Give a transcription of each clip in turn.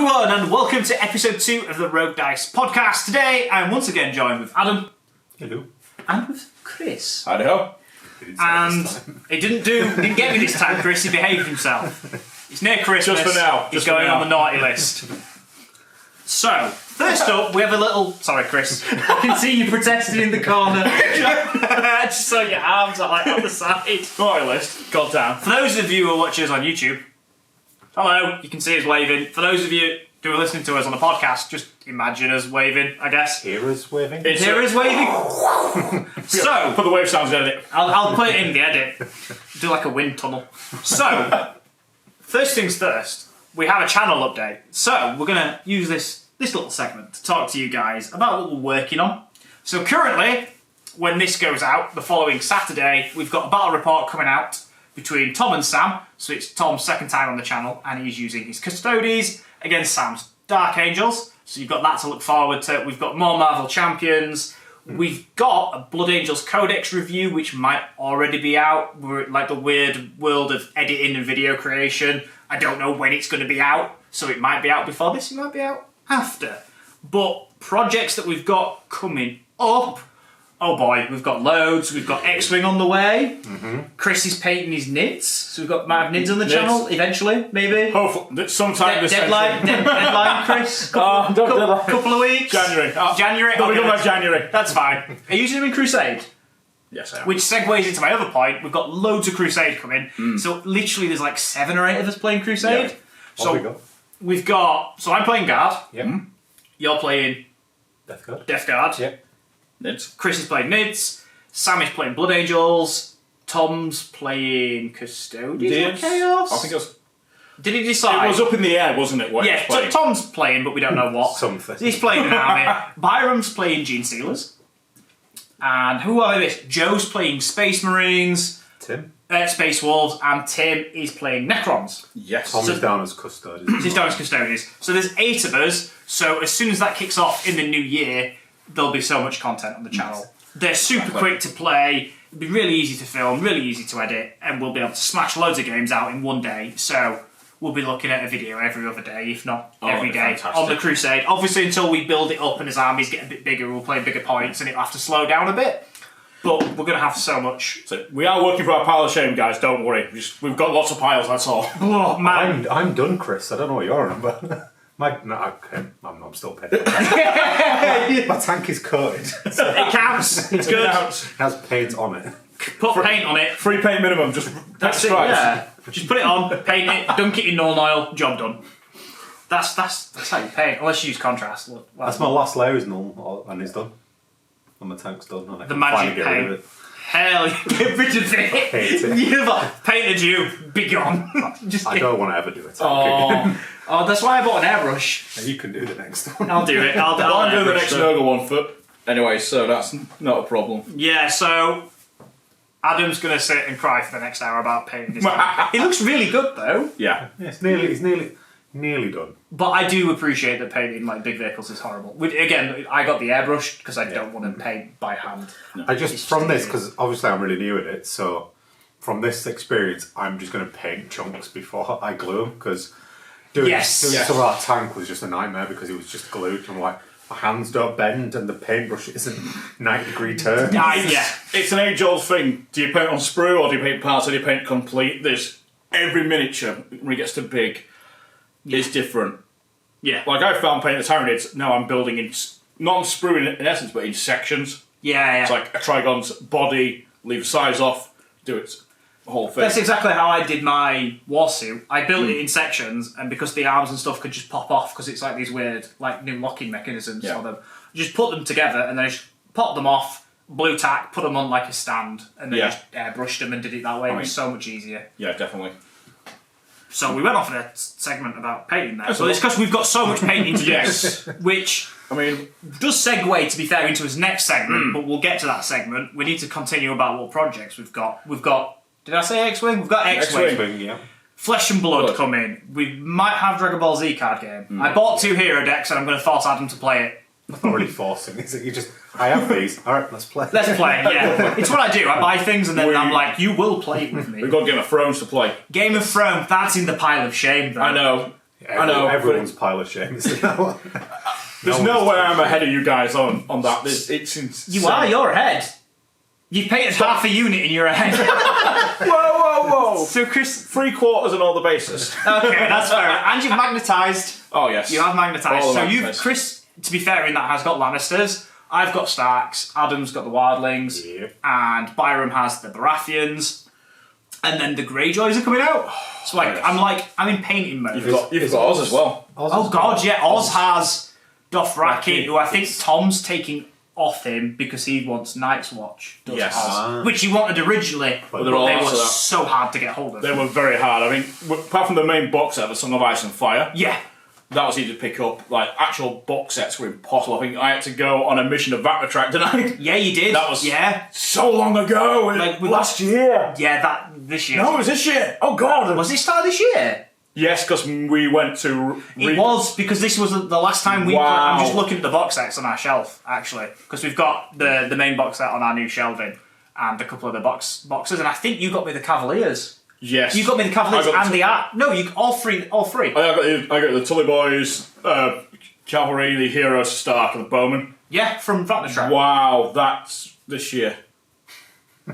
everyone, and welcome to episode 2 of the Rogue Dice podcast. Today, I'm once again joined with Adam. Hello. And with Chris. Hi-ho. And he didn't get me this time, Chris. He behaved himself. It's near Christmas. Just for now. He's going on the naughty list. So, first up, we have a little... Sorry, Chris. I can see you protesting in the corner. Just so your arms are like on the side. Naughty list. God damn. For those of you who are watching us on YouTube, hello, you can see us waving. For those of you who are listening to us on the podcast, just imagine us waving, I guess. Hear us waving? Hear us waving? So, put the wave sounds in it. I'll put it in the edit. Do like a wind tunnel. So, first things first, we have a channel update. So, we're going to use this little segment to talk to you guys about what we're working on. So, currently, when this goes out, the following Saturday, we've got a battle report coming out between Tom and Sam. So, it's Tom's second time on the channel, and he's using his Custodes against Sam's Dark Angels. So, you've got that to look forward to. We've got more Marvel Champions. We've got a Blood Angels Codex review, which might already be out. We're like the weird world of editing and video creation. I don't know when it's going to be out, so it might be out before this, it might be out after. But projects that we've got coming up, oh boy, we've got loads. We've got X-Wing on the way. Chris is painting his nids, so might have nids on the channel eventually, maybe. Hopefully, sometime this deadline, Chris. Couple of weeks. January. January. No, we got by January. That's fine. Are you using them in Crusade? Yes, I am. Which segues into my other point. We've got loads of Crusade coming. So literally, there's like 7 or 8 of us playing Crusade. Yeah. So we've got. So I'm playing Guard. Yep. You're playing Death Guard. Yep. Nids. Chris is playing Nids. Sam is playing Blood Angels. Tom's playing Custodians or Chaos. I think it was. Did he decide? It was up in the air, wasn't it? Yeah, so Tom's playing, but we don't know what. Something. He's playing an army. Byram's playing Gene Sealers. And who are this? Joe's playing Space Marines. Tim. Space Wolves. And Tim is playing Necrons. Yes. Tom is down as Custodes. He's down as Custodians. So there's 8 of us. So as soon as that kicks off in the new year, there'll be so much content on the channel. They're super quick to play. It'll be really easy to film, really easy to edit, and we'll be able to smash loads of games out in one day. So we'll be looking at a video every other day, if not every day, fantastic. on the Crusade. Obviously, until we build it up and his armies get a bit bigger, we'll play bigger points and it'll have to slow down a bit. But we're going to have so much. So we are working for our pile of shame, guys. Don't worry. We've got lots of piles. That's all. Oh, man. I'm done, Chris. I don't know what you're on, but I'm still paid. My tank is coated. It counts. It's good. It has paint on it. Put paint on it. Free paint minimum. Just That's it, yeah. Just put it on, paint it, dunk it in Northern oil, job done. That's how you paint, unless you use contrast. Well, That's my last layer is null, and it's done. And my tank's done. And I the can magic finally get rid paint. of it. Hell, you get rid of it. Hate it. You've painted you, be gone. Just I don't want to ever do a tank again. Oh, that's why I bought an airbrush. You can do the next one. I'll do it. I'm doing the airbrush next them. Nurgle one for. Anyway, so that's not a problem. Yeah, so Adam's going to sit and cry for the next hour about painting this tank. It looks really good though. Yeah. Yeah, it's nearly done. But I do appreciate that painting like big vehicles is horrible. Again, I got the airbrush because I don't want to paint by hand. I just from this because obviously I'm really new at it, so from this experience, I'm just going to paint chunks before I glue them because doing some of that tank was just a nightmare because it was just glued. I'm like, my hands don't bend and the paintbrush isn't 90-degree turns. Yeah. It's an age-old thing. Do you paint on sprue or do you paint parts or do you paint complete? There's every miniature when it gets to big is different. Yeah. Like I found painting the Tyranids, now I'm building in, not on sprue in essence, but in sections. Yeah. It's like a Trigon's body, leave the size off, do its whole thing. That's exactly how I did my warsuit. I built it in sections, and because the arms and stuff could just pop off, because it's like these weird, like new locking mechanisms for them, I just put them together and then I just popped them off, blue tack, put them on like a stand, and then just airbrushed them and did it that way. It was so much easier. Yeah, definitely. So we went off in a segment about painting there. So it's because we've got so much painting to do, which I mean, does segue, to be fair, into his next segment, but we'll get to that segment. We need to continue about what projects we've got. We've got, did I say X-Wing? We've got X-Wing. X-Wing, yeah. Flesh and Blood coming. We might have Dragon Ball Z card game. I bought 2 hero decks and I'm going to force Adam to play it. It's not really forcing, is it? You just, I have these. All right, let's play. Let's play it, yeah. It's what I do. I buy things and then I'm like, you will play it with me. we've got Game of Thrones to play. Game of Thrones, that's in the pile of shame, though. I know. I know, everyone's pile of shame. There's no way I'm ahead of you guys on that. It's insane. You are. You're ahead. You've painted half a unit and you're ahead. Whoa! So Chris, 3/4 and all the bases. okay, that's fair. And you've magnetised. Oh yes, You have magnetised. All So the you've magnetised. Chris. To be fair, in that has got Lannisters. I've got Starks. Adam's got the Wildlings, Yep. and Byram has the Baratheons. And then the Greyjoys are coming out. So Yes. I'm in painting mode. You've got Oz as well. Oh God, yeah. Oz has Dothraki, who I think Tom's taking off him because he wants Night's Watch. Does Yes. Oz, which he wanted originally, but they're they all were also that. so hard to get hold of. They were very hard. I mean, apart from the main box set, the Song of Ice and Fire, Yeah. that was easy to pick up. Like, actual box sets were impossible. I think I had to go on a mission of Vactrack, didn't I? Yeah, you did. That was yeah. so long ago. Like, last year. Yeah, this year. No, it was this year. Oh God. Was it started this year? Yes, because we went to... It was, because this was the last time we... Wow. I'm just looking at the box sets on our shelf, actually. Because we've got the main box set on our new shelving and a couple of the boxes. And I think you got me the Cavaliers. Yes. You got me the Cavaliers I got and the art. No, all three. I got the Tully Boys, Cavalry, the Heroes, Stark, and the Bowmen. Yeah, from Vactrack. Wow, that's this year.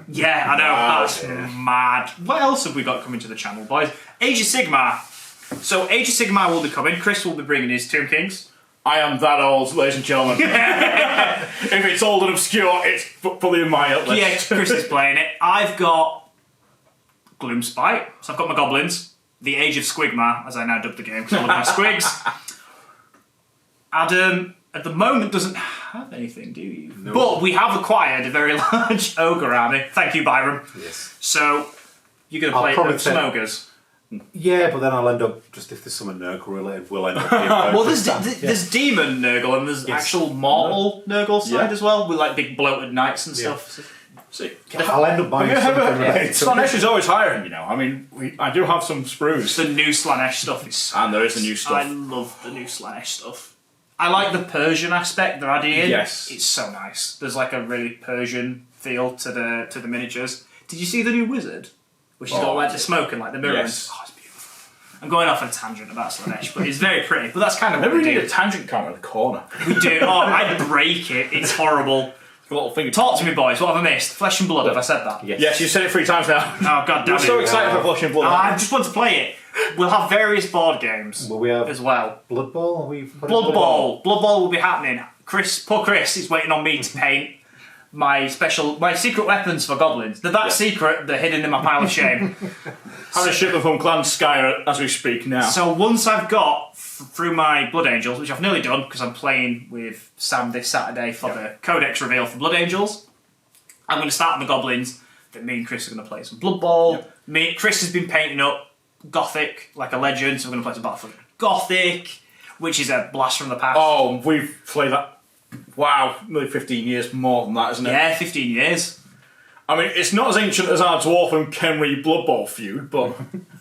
Yeah, I know. Wow. That's mad. What else have we got coming to the channel, boys? Age of Sigmar. So Age of Sigmar will be coming. Chris will be bringing his Tomb Kings. I am that old, ladies and gentlemen. If it's old and obscure, it's fully in my list. Yeah, Chris is playing it. I've got Gloomspite. So I've got my Goblins. The Age of Squigmar, as I now dub the game, because I love my squigs. Adam, at the moment, doesn't have anything, do you? No. But we have acquired a very large ogre army. Thank you, Byram. Yes. So you're going to I'll play probably some take- ogres. Yeah, but then I'll end up, just if there's something Nurgle related, we'll end up being Well, there's yeah. there's demon Nurgle and there's Yes. actual mortal Nurgle side Yeah. as well, with like big bloated knights and Yeah. stuff. See, I'll end up buying something related to Slanesh is always hiring, you know. I mean, I do have some sprues. The new Slanesh stuff is. And there is the new stuff. I love the new Slanesh stuff. I like the Persian aspect they're adding in. Yes. It's so nice. There's like a really Persian feel to the miniatures. Did you see the new wizard? Which has got like the smoke and like the mirrors. Yes. Oh, it's beautiful. I'm going off on a tangent about Slanesh, but it's very pretty. But that's kind of Never what we need do. a tangent camera in the corner. We do. Oh, I'd break it. It's horrible. A little finger. Talk to me, boys. What have I missed? Flesh and Blood, have I said that? Yes, you said it 3 times now. Oh, god damn We're it. so excited for Flush and Blood. I just want to play it. We'll have various board games Will we have as well. Blood Bowl? Are we putting Blood Bowl. Blood Bowl will be happening. Poor Chris is waiting on me to paint my secret weapons for goblins. They're that secret, they're hidden in my pile of shame. Having a ship from Clan Skyr as we speak now. So once I've got through my Blood Angels, which I've nearly done because I'm playing with Sam this Saturday for the Codex reveal for Blood Angels, I'm going to start on the goblins. Then me and Chris are going to play some Blood Bowl. Chris has been painting up Gothic like a legend, so we're going to play some Battlefield Gothic, which is a blast from the past. Oh, we've played that. Wow, nearly 15 years more than that, isn't it? Yeah, 15 years. I mean, it's not as ancient as our Dwarf and Kenry Blood Bowl feud, but...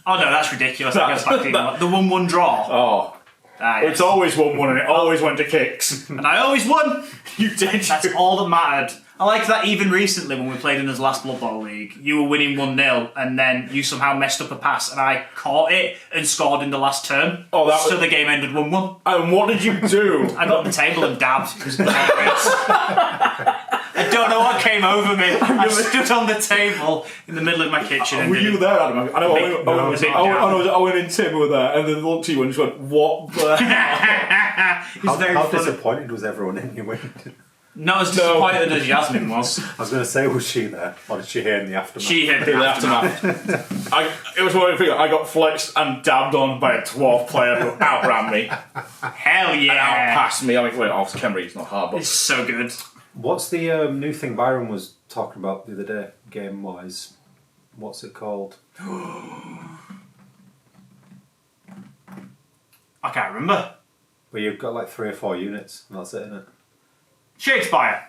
Oh no, that's ridiculous. That goes back to the 1-1 draw. Oh, Yes. it's always 1-1 and it always went to kicks. And I always won. You did. That's all that mattered. I like that even recently when we played in his last Blood Bowl league, you were winning 1-0 and then you somehow messed up a pass and I caught it and scored in the last turn. Oh, that was- So the game ended 1-1. And what did you do? I got on the table and dabbed. It was glorious. I don't know what came over me. I stood on the table in the middle of my kitchen. And Were you there, Adam? I know Owen was big Owen and Tim were there, and then looked at you and just went, "What the hell?" It's very How funny. disappointed was everyone in you? Not as disappointed as Yasmin was. I was going to say, was she there? Or did she hear in the aftermath? She hit In the the aftermath. aftermath. It was one of the things. I got flexed and dabbed on by a dwarf player who outran me, Hell yeah. outpassed me. I mean, wait, obviously Kenry's not hard, but It's so good. What's the new thing Byron was talking about the other day, game-wise? What's it called? I can't remember. Where you've got like 3 or 4 units, and that's it, isn't it? Shadespire.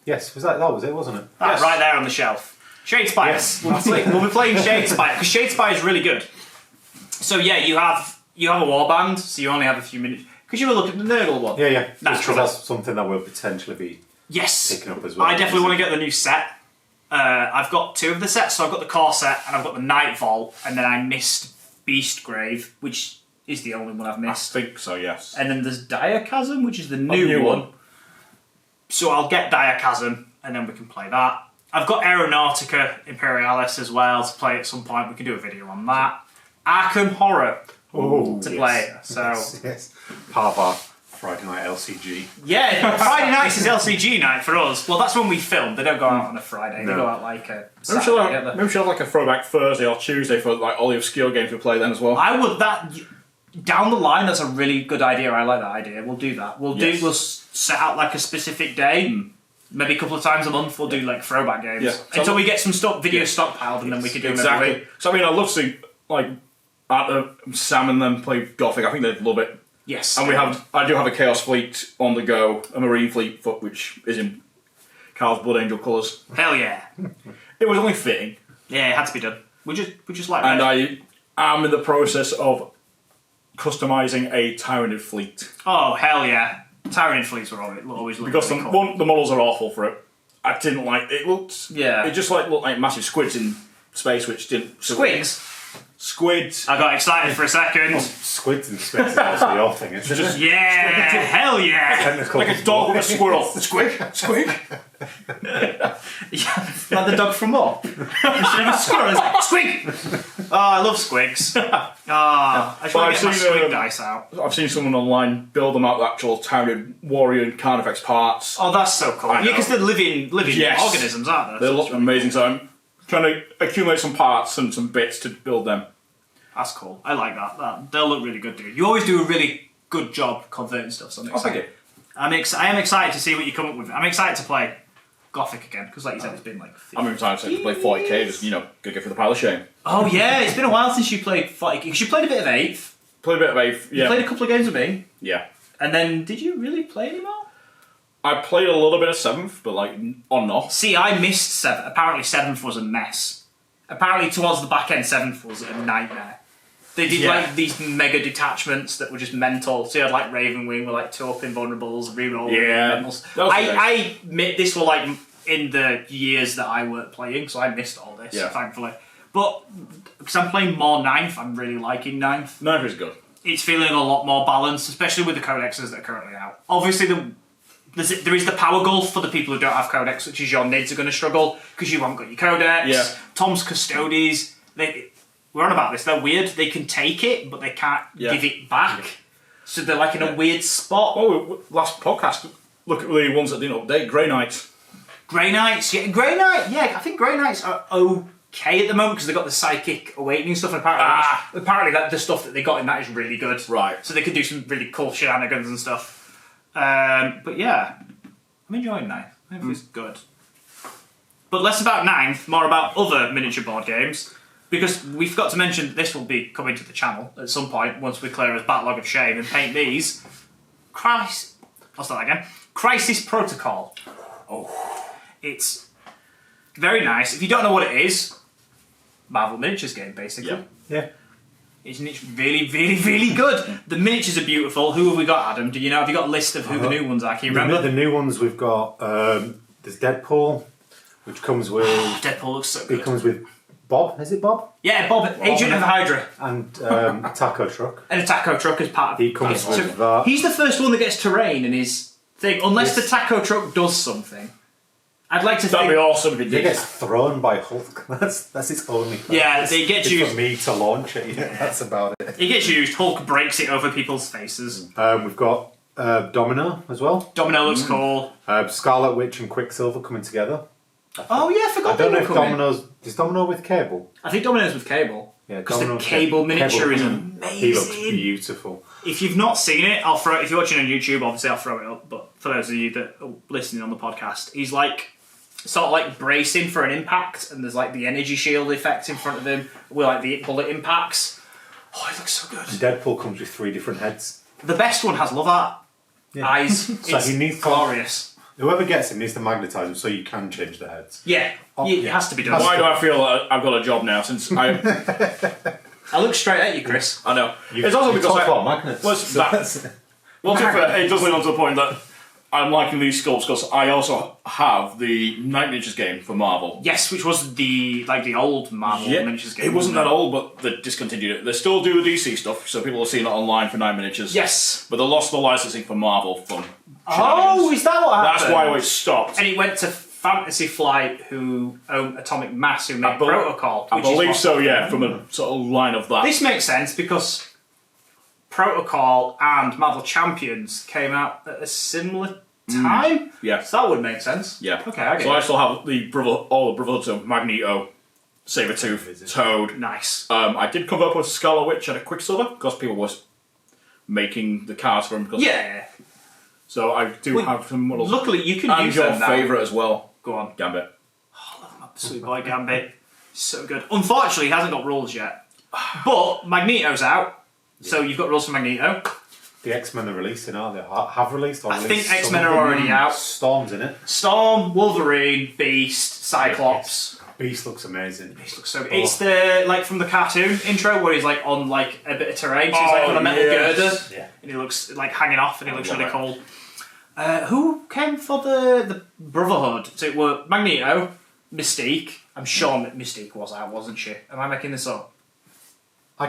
Yes, that was it, wasn't it? That's Yes. right there on the shelf. Shadespire. Yes. We'll be playing Shadespire because Shadespire is really good. So yeah, you have a warband, so you only have a few minutes. Because you were looking at the Nurgle one. Yeah, yeah. Just 'cause Naturally. that's something that will potentially be Yes. picking up as well. I definitely want to get the new set. I've got 2 of the sets, so I've got the core set and I've got the Night Vault, and then I missed Beastgrave, which is the only one I've I missed. think so, yes. And then there's Diachasm, which is the new one. So I'll get Diachasm, and then we can play that. I've got Aeronautica Imperialis as well to play at some point. We can do a video on that. Arkham Horror to play. So yes. Part of our Friday night LCG. yeah, Friday nights is LCG night for us. Well, that's when we film. They don't go out on a Friday. They go out like a Saturday. Maybe we should have like a throwback Thursday or Tuesday for like all the obscure games we play then as well. I would that down the line. That's a really good idea. I like that idea. We'll do that. We'll set out like a specific day. Maybe a couple of times a month we'll do like throwback games. Yeah. Until we get some video stockpiled and then we can do them every week. So I mean, I'd love to see like Sam and them play Gothic. I think they'd love it. Yes. And I do have a Chaos Fleet on the go, a Marine Fleet which is in Carl's Blood Angel colours. Hell yeah. It was only fitting. Yeah, it had to be done. We just like And it. I am in the process of customising a Tyranid fleet. Oh, hell yeah. Tyrant fleets were always looking Because really cool. the models are awful for it. I didn't like it. It just looked like massive squids in space, which didn't. Squids? Squids. I got excited for a second. Squids and space is also your thing, isn't it? Yeah, hell yeah. Technical. Like a dog with a squirrel. Squig, squig. Yeah, like the dog from Up. Instead of a squirrel, it's like, squig! Oh, I love squigs. I just want to get my squig dice out. I've seen someone online build them out with actual Tyranid warrior and Carnifex parts. Oh, that's so cool. Yeah, because they're living organisms, aren't they? They look amazing, so I'm trying to accumulate some parts and some bits to build them. That's cool. I like that. They'll look really good, dude. You always do a really good job converting stuff, so I'm excited. I am excited to see what you come up with. I'm excited to play Gothic again, because like you said, it's been like 50 I'm excited to play 40k, just, go for the pile of shame. Oh yeah, it's been a while since you played 40k, because you played a bit of 8th. Played a bit of 8th, yeah. You played a couple of games with me. Yeah. And then, did you really play anymore? I played a little bit of 7th, but on and off. See, I missed 7th. Apparently 7th was a mess. Apparently towards the back end, 7th was a nightmare. They did like these mega detachments that were just mental. So you had like Ravenwing with like 2-up invulnerables, reroll. This were like in the years that I weren't playing, so I missed all this, thankfully. But because I'm playing more 9th, I'm really liking 9th. 9th is good. It's feeling a lot more balanced, especially with the codexes that are currently out. Obviously, there is the power gulf for the people who don't have codex, which is your NIDs are going to struggle because you haven't got your codex. Yeah. Tom's Custodes, we're on about this. They're weird. They can take it, but they can't give it back. So they're like in a weird spot. Oh, last podcast, look at the ones that didn't update. Grey Knights. Grey Knights, yeah. Grey Knight, yeah. I think Grey Knights are okay at the moment because they've got the Psychic Awakening stuff, and apparently the stuff that they got in that is really good. Right. So they can do some really cool shenanigans and stuff. But yeah, I'm enjoying 9th. I think it's good. But less about 9th, more about other miniature board games. Because we forgot to mention that this will be coming to the channel at some point once we clear his backlog of shame and paint these. I'll start again. Crisis Protocol. Oh. It's very nice. If you don't know what it is, Marvel Miniatures game, basically. Yeah. Isn't it really, really, really good? The miniatures are beautiful. Who have we got, Adam? Do you know? Have you got a list of who the new ones are? Can you remember? The new ones we've got, there's Deadpool, which comes with... Deadpool looks so good. It comes with Bob, is it Bob? Yeah, Bob, Agent of Hydra. And a taco truck. And a taco truck is part of He comes with that. He's the first one that gets terrain in his thing, unless the taco truck does something. I'd like to That'd be awesome if it did. He gets thrown by Hulk. That's its only thing. Yeah, they get used. For me to launch it, that's about it. He gets used, Hulk breaks it over people's faces. We've got Domino as well. Domino looks cool. Scarlet Witch and Quicksilver coming together. Oh yeah, I forgot. I don't know if Domino's... Is Domino with Cable? I think Domino's with Cable. Yeah, because the Cable miniature is amazing. He looks beautiful. If you've not seen it, I'll throw it. If you're watching on YouTube, obviously I'll throw it up. But for those of you that are listening on the podcast, he's like sort of like bracing for an impact, and there's like the energy shield effect in front of him with like the bullet impacts. Oh, it looks so good. And Deadpool comes with 3 different heads. The best one has love art. Yeah. Eyes. So it's he needs glorious. Whoever gets him needs to magnetise them so you can change the heads. Yeah, it has to be done. Why do I feel like I've got a job now since I look straight at you, Chris. I know. It's also because about magnets. Well, it does lead on to the point that I'm liking these sculpts because I also have the Night Ninjas game for Marvel. Yes, which was the old Marvel miniatures game. It wasn't that old, but they discontinued it. They still do the DC stuff, so people are seeing it online for Night Miniatures. Yes. But they lost the licensing for Marvel from Oh, is that what happened? That's why it stopped. And it went to Fantasy Flight, who own Atomic Mass, who made Protocol. I believe so, yeah, from a sort of line of that. This makes sense because Protocol and Marvel Champions came out at a similar time. Yeah. So that would make sense. Yeah. Okay, I get So it. I still have all the Brotherhoods of Magneto, Sabretooth, Toad. Nice. I did cover up with Scarlet Witch and a Quicksilver because people were making the cards for him. Yeah. So I do have some models. Luckily, you can and use your them now. favourite as well. Go on. Gambit. Sweet boy Gambit. So good. Unfortunately, he hasn't got rules yet. But Magneto's out. So you've got rules for Magneto. The X-Men are releasing, aren't they? Have released? Or I released think X-Men some are of them. already out. Storm's in it. Storm, Wolverine, Beast, Cyclops. Beast looks amazing. Beast looks so good. It's the, like, from the cartoon intro where he's, like, on, like, a bit of terrain. So he's, like, on a metal girder. Yeah. And he looks, like, hanging off and he looks really cool. Who came for the Brotherhood? So it were Magneto, Mystique. I'm sure Mystique was out, wasn't she? Am I making this up?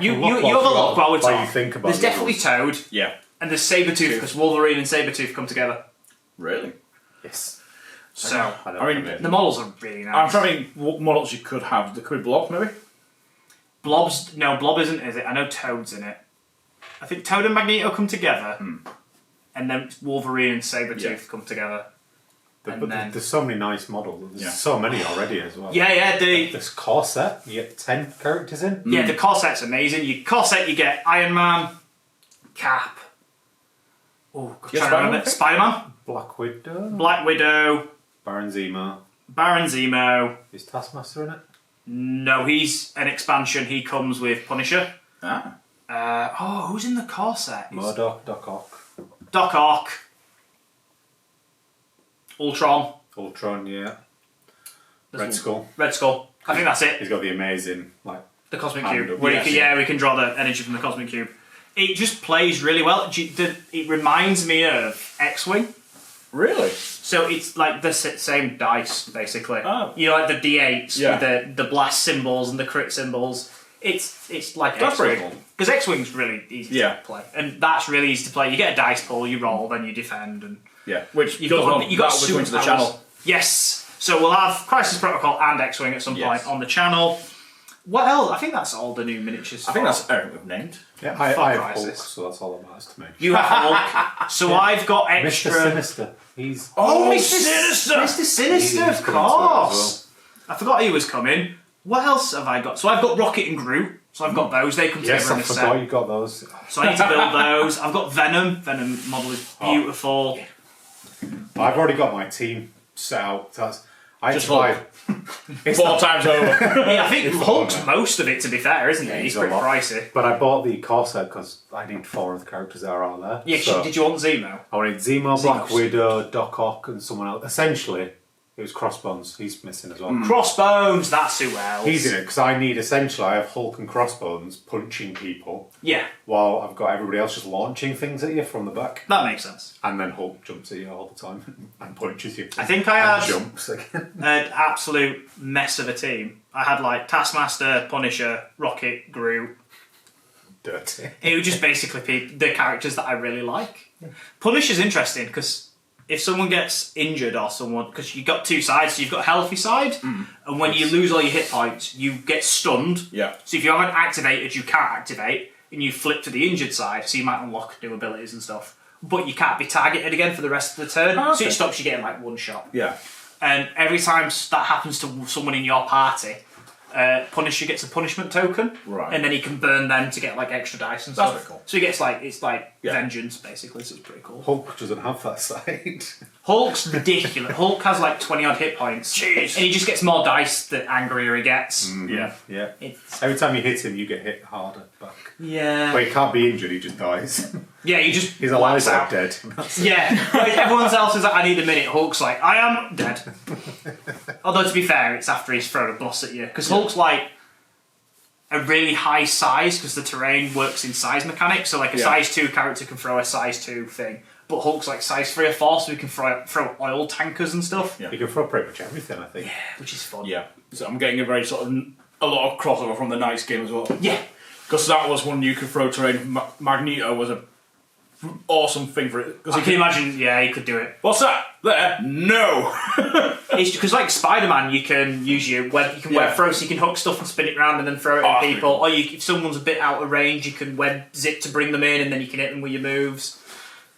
You have a look while we're talking. You think about there's definitely Toad. Yeah. And there's Sabretooth, because Wolverine and Sabretooth come together. Really? Yes. So, I mean, the models are really nice. I'm trying to think what models you could have. There could be Blob, maybe? No, Blob isn't, is it? I know Toad's in it. I think Toad and Magneto come together, and then Wolverine and Sabretooth come together. But there's so many nice models. There's so many already as well. Yeah, This core set, you get 10 characters in. Yeah, the core set's amazing. You get Iron Man, Cap. Oh, I'm trying to remember. Spider-Man, Black Widow. Black Widow, Baron Zemo. Baron Zemo. Is Taskmaster in it? No, he's an expansion. He comes with Punisher. Ah. Who's in the core set? Murdoch, Doc Ock. Doc Ock. Ultron, yeah. Red Skull. Red Skull. I think that's it. He's got the amazing, The Cosmic hand Cube. up. Where Yes. we can draw the energy from the Cosmic Cube. It just plays really well. It reminds me of X-Wing. Really? So it's like the same dice, basically. Oh. You know, like the D8s Yeah. with the blast symbols and the crit symbols. It's like That's X-Wing. pretty cool. Because X-Wing's really easy to play. And that's really easy to play. You get a dice pool, you roll, then you defend. And Yeah. Which you've got that will be super coming to the powers. channel. Yes. So we'll have Crisis Protocol and X-Wing at some point on the channel. What else? I think that's all the new miniatures. I think that's everything we've named. Yeah, I have Hulk, Crisis. so that's all that matters to me. You have Hulk. So I've got extra. Mr. Sinister. He's... Mr. Sinister! Mr. Sinister, He's of coming to it as course. I forgot he was coming. What else have I got? So I've got Rocket and Groot. So I've got those. They come together Yes, in I a forgot set. you got those. So I need to build those. I've got Venom. Venom model is beautiful. I've already got my team set out. Just Hulk. It's 4 times over. Yeah, I think It's Hulk's fun, man. most of it, to be fair, isn't he? He's a pretty lot. pricey. But I bought the core set because I need 4 of the characters that are out there. Yeah, So did you want Zemo? I wanted Zemo, Black Zemo's Widow, Doc Ock, and someone else. Essentially, it was Crossbones. He's missing as well. Crossbones, that's who else. He's in it because I have Hulk and Crossbones punching people Yeah, while I've got everybody else just launching things at you from the back. that makes sense. And then Hulk jumps at you all the time and punches you. I think I and had jumps again. an absolute mess of a team. I had like Taskmaster, Punisher, Rocket, Groot. Dirty. It would just basically be the characters that I really like. Punisher's interesting because if someone gets injured or someone, because you've got 2 sides, so you've got a healthy side, and when you lose all your hit points, you get stunned. Yeah. So if you haven't activated, you can't activate, and you flip to the injured side, so you might unlock new abilities and stuff. But you can't be targeted again for the rest of the turn, Oh, so okay. it stops you getting like one shot. Yeah. And every time that happens to someone in your party, Punisher gets a punishment token, Right. and then he can burn them to get like extra dice and That's stuff. pretty cool. So he gets like vengeance basically. So it's pretty cool. Hulk doesn't have that side. Hulk's ridiculous. Hulk has like 20 odd hit points, Jeez. and he just gets more dice the angrier he gets. Yeah. Yeah. It's, Every time you hit him, you get hit harder back. yeah, But he can't be injured, he just dies. yeah. He just He's alive blacks or out. dead. Yeah, like everyone else is like, I need a minute. Hulk's like, I am dead. Although to be fair, it's after he's thrown a bus at you because Hulk's like a really high size because the terrain works in size mechanics. So like a size 2 character can throw a size 2 thing, but Hulk's like size 3 or 4, so we can throw oil tankers and stuff. You can throw pretty much everything, I think. Yeah, which is fun. Yeah, so I'm getting a very sort of a lot of crossover from the Knights game as well. Yeah, because that was one you could throw terrain. Magneto was a awesome thing for it. I can imagine. Yeah, he could do it. What's that? There? No. It's because like Spider-Man, you can use your web. You can web throw, so you can hook stuff and spin it around and then throw it at people. Or if someone's a bit out of range, you can web zip to bring them in, and then you can hit them with your moves.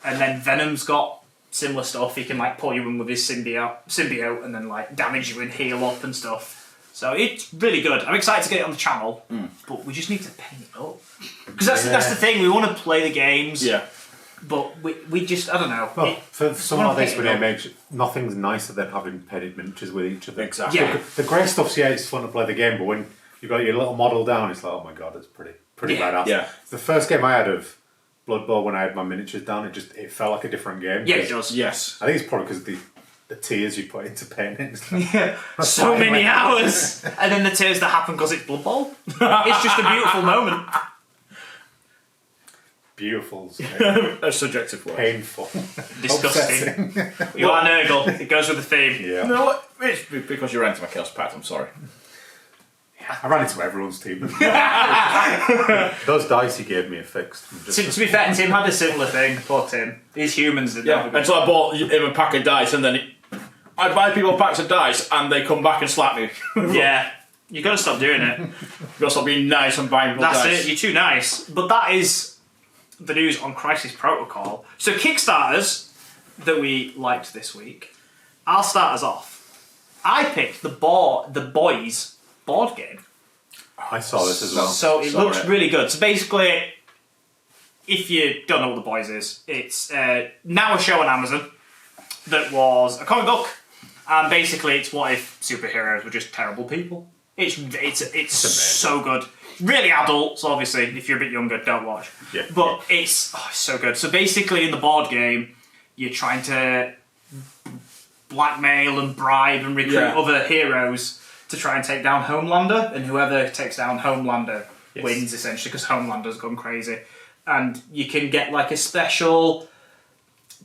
And then Venom's got similar stuff. He can like pull you in with his symbiote, and then like damage you and heal up and stuff. So it's really good. I'm excited to get it on the channel, but we just need to paint it up because that's the thing. We want to play the games. Yeah. But we just, I don't know. Well, for something like this, when it makes nothing's nicer than having painted miniatures with each other. Exactly. Yeah. The grey stuff's it's fun to play the game, but when you've got your little model down, it's like, oh my god, it's pretty badass. Yeah. The first game I had of Blood Bowl, when I had my miniatures down, it felt like a different game. Yeah, it does. Yes. I think it's probably because the tears you put into painting. It's like, Yeah, so many hours, and then the tears that happen because it's Blood Bowl. It's just a beautiful moment. Beautiful. A subjective word. Painful. Disgusting. You are Nurgle. It goes with the theme. Yeah. No, it's because you're into my Chaos Pact. I'm sorry. I ran into everyone's team. Those dice he gave me are fixed. To be fair, Tim had a similar thing. Poor Tim. These humans did Yeah. And so I bought him a pack of dice, and then I buy people packs of dice, and they come back and slap me. Yeah. You got to stop doing it. You gotta stop being nice and buying people That's dice. it. You're too nice. But that is the news on Crisis Protocol. So Kickstarters that we liked this week. I'll start us off. I picked the Boys board game. I saw this as well. So it looks really good. So basically, if you don't know what The Boys is, it's now a show on Amazon that was a comic book, and basically it's what if superheroes were just terrible people. It's so good. Really adult, so obviously if you're a bit younger, don't watch. Yeah. But it's so good. So basically in the board game, you're trying to blackmail and bribe and recruit other heroes to try and take down Homelander, and whoever takes down Homelander wins essentially because Homelander's gone crazy. And you can get like a special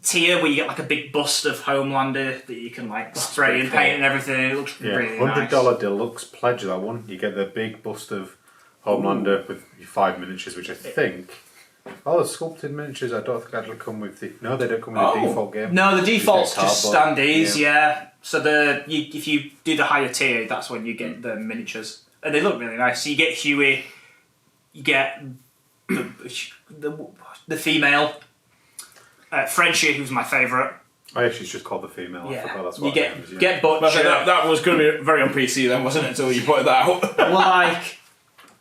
tier where you get like a big bust of Homelander that you can like spray and paint and everything. It looks really nice. $100 deluxe pledge, that one. You get the big bust of Homelander with your 5 miniatures, which I think. Oh, the sculpted miniatures. I don't think actually come with the. No, they don't come with the default game. No, the default's just cardboard. standees. Yeah. So if you do the higher tier, that's when you get the miniatures, and they look really nice. So you get Huey, you get the female, Frenchie, who's my favourite. Oh, yeah, she's just called the female. Yeah. I forgot that's You what get her name is, get Butcher. But that was going to be very on PC then, wasn't it? Until you pointed that out. Like,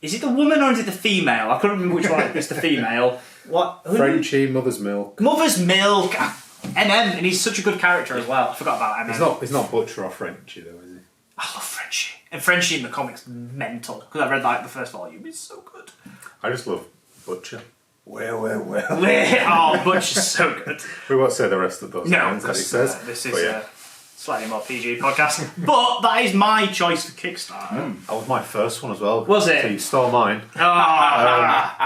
is it the woman or is it the female? I couldn't remember which one. It's the female. What? Frenchie, Mother's Milk. Mother's Milk. MM, and he's such a good character as well. I forgot about MM. It's not Butcher or Frenchie though, is he? I love Frenchie. And Frenchie in the comics mental. Because I read like the first volume. It's so good. I just love Butcher. Well. Oh, Butcher's so good. We won't say the rest of those No, lines that he because says. this is a slightly more PG podcast. But that is my choice for Kickstarter. That was my first one as well. Was it? So you stole mine.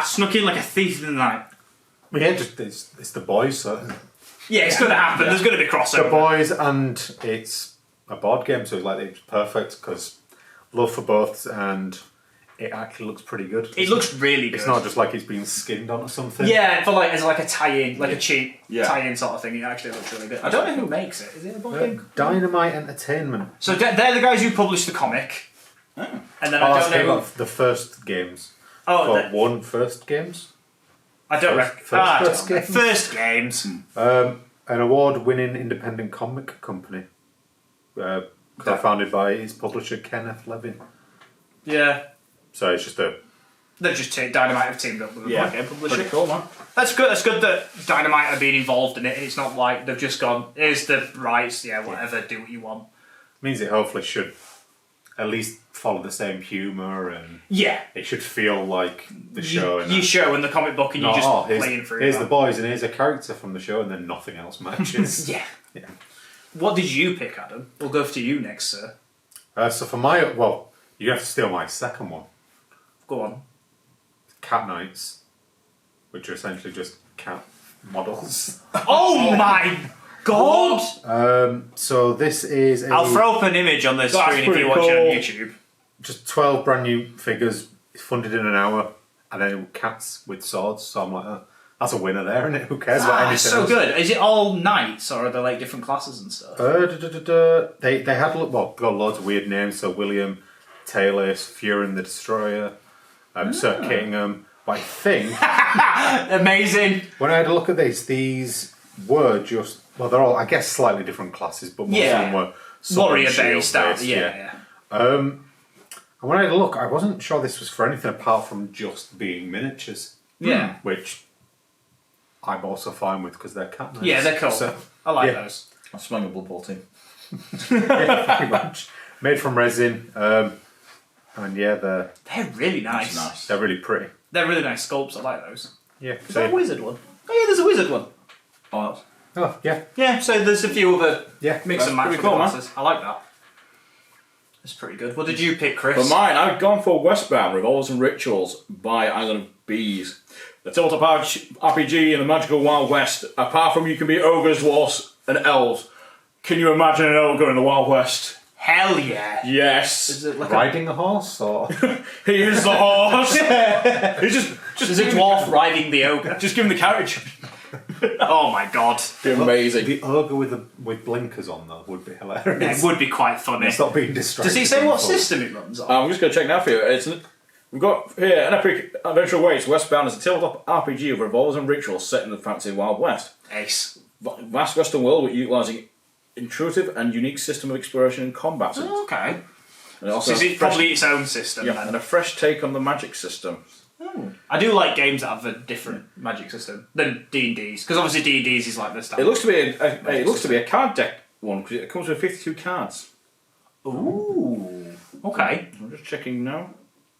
Snuck in like a thief in the night. Well, yeah, just it's the boys, so Yeah, it's going to happen. There's going to be crossover. the boys, and it's a board game, so it's perfect because love for both, and it actually looks pretty good. It looks really good. It's not just like it's been skinned onto something. Yeah, for like as like a tie-in, like a cheap Yeah. tie-in sort of thing. It actually looks really good. I don't know who makes it. Is it a board game? Dynamite Entertainment. So they're the guys who published the comic. And then I don't know. The first games. Oh, One first games. I don't First games. First games. An award-winning independent comic company, co-founded by its publisher Kenneth Levin. Yeah. So it's just a. They've just Dynamite have teamed up with a board game publisher. Pretty cool, man. That's good. That's good that Dynamite have been involved in it. It's not like they've just gone, here's the rights, whatever, do what you want. Means it hopefully should at least follow the same humour, and Yeah. it should feel like the show. You show in the comic book and you're just playing through Here's that. the boys, and here's a character from the show, and then nothing else matches. Yeah. Yeah. What did you pick, Adam? We'll go to you next, sir. So for my you have to steal my second one. Go Go on. Cat Knights, which are essentially just cat models. Oh my god! So this is I'll throw up an image on the screen if you watch it on YouTube. just 12 brand new figures funded in an hour, and then cats with swords. So I'm like, that's a winner there, isn't it? Who cares about anything? It's so else? good. Is it all knights, or are there like different classes and stuff? They had got loads of weird names. So William, Taylor, Furin the Destroyer, Sir Kittingham. But I think Amazing. when I had a look at these were just they're all I guess slightly different classes, but most of them were Warrior shield based. Yeah. And when I had a look, I wasn't sure this was for anything apart from just being miniatures. Yeah. Which I'm also fine with because they're cat knights. Yeah, they're cool. So, I like those. I'm smelling a Blood Bowl team. yeah, pretty much. Made from resin. And yeah, They're really nice. Nice. they're really pretty. They're really nice sculpts. I like those. Yeah. Is that a wizard one? Oh yeah, there's a wizard one. Oh yeah. Yeah, so there's a few other Yeah. mix and match pretty with cool, the man. classes. I like that. That's pretty good. What did you pick, Chris? For mine, I've gone for Westbound Revolvers and Rituals by Island of Bees. The tabletop RPG in the magical Wild West. Apart from you can be ogres, dwarfs, and elves. Can you imagine an ogre in the Wild West? Hell yeah. Yes. Is it like Riding a horse or He is the horse. He's just Is a dwarf riding the ogre? Just give him the carriage. Oh my god. Be amazing. the ogre with blinkers on though would be hilarious. It would be quite funny. Stop being distracted. Does he say what Forward. system it runs on? I'm just going to check now for you. We've got here an epic adventure awaits. Westbound is a tabletop RPG of revolvers and rituals set in the fantasy Wild West. Ace. Vast Western world utilising intuitive and unique system of exploration and combat. Oh, okay. And also So is it probably its own system yeah, then? and a fresh take on the magic system. I do like games that have a different magic system than D&D's, because obviously D&D's is like the It standard. looks to be a card deck one because it comes with 52 cards. Ooh. Okay. I'm just checking now.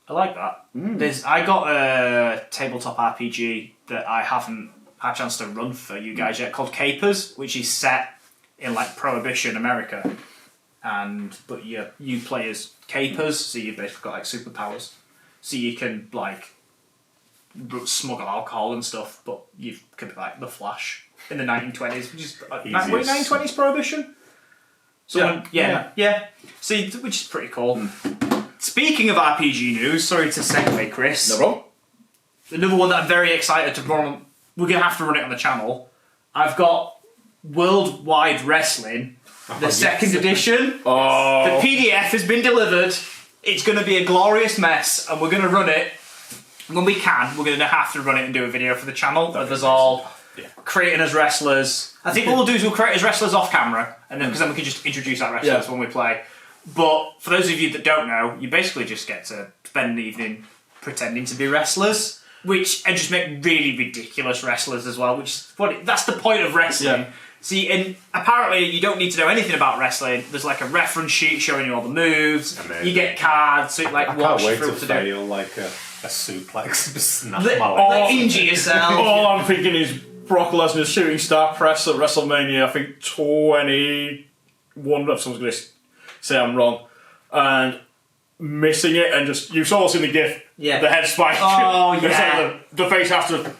I like that. I got a tabletop RPG that I haven't had a chance to run for you guys yet, called Capers, which is set in like Prohibition America, but you play as capers, so you've basically got like superpowers, so you can like smuggle alcohol and stuff, but you could be like the Flash in the 1920s, which is 1920s Prohibition. Yeah. See, which is pretty cool. Speaking of RPG news, sorry to segue, Chris. No problem. Another one that I'm very excited to run. We're gonna have to run it on the channel. I've got Worldwide Wrestling, the second edition. Oh. The PDF has been delivered. It's going to be a glorious mess, and we're going to run it when we can. We're going to have to run it and do a video for the channel of us all creating as wrestlers. I think what we'll do is we'll create as wrestlers off camera, and then because then we can just introduce our wrestlers when we play. But for those of you that don't know, you basically just get to spend the evening pretending to be wrestlers, and just make really ridiculous wrestlers as well. That's the point of wrestling. Yeah. See, and apparently you don't need to know anything about wrestling. There's like a reference sheet showing you all the moves. Amazing. You get cards, so you I watch can't wait through to to fail like a suplex. Just snap do. my leg. Injure yourself. All I'm thinking is Brock Lesnar's shooting star press at WrestleMania, I think 21. Someone's going to say I'm wrong. And missing it, and just, you've all seen the gif, the head spike. Oh, It's yeah. like the face after.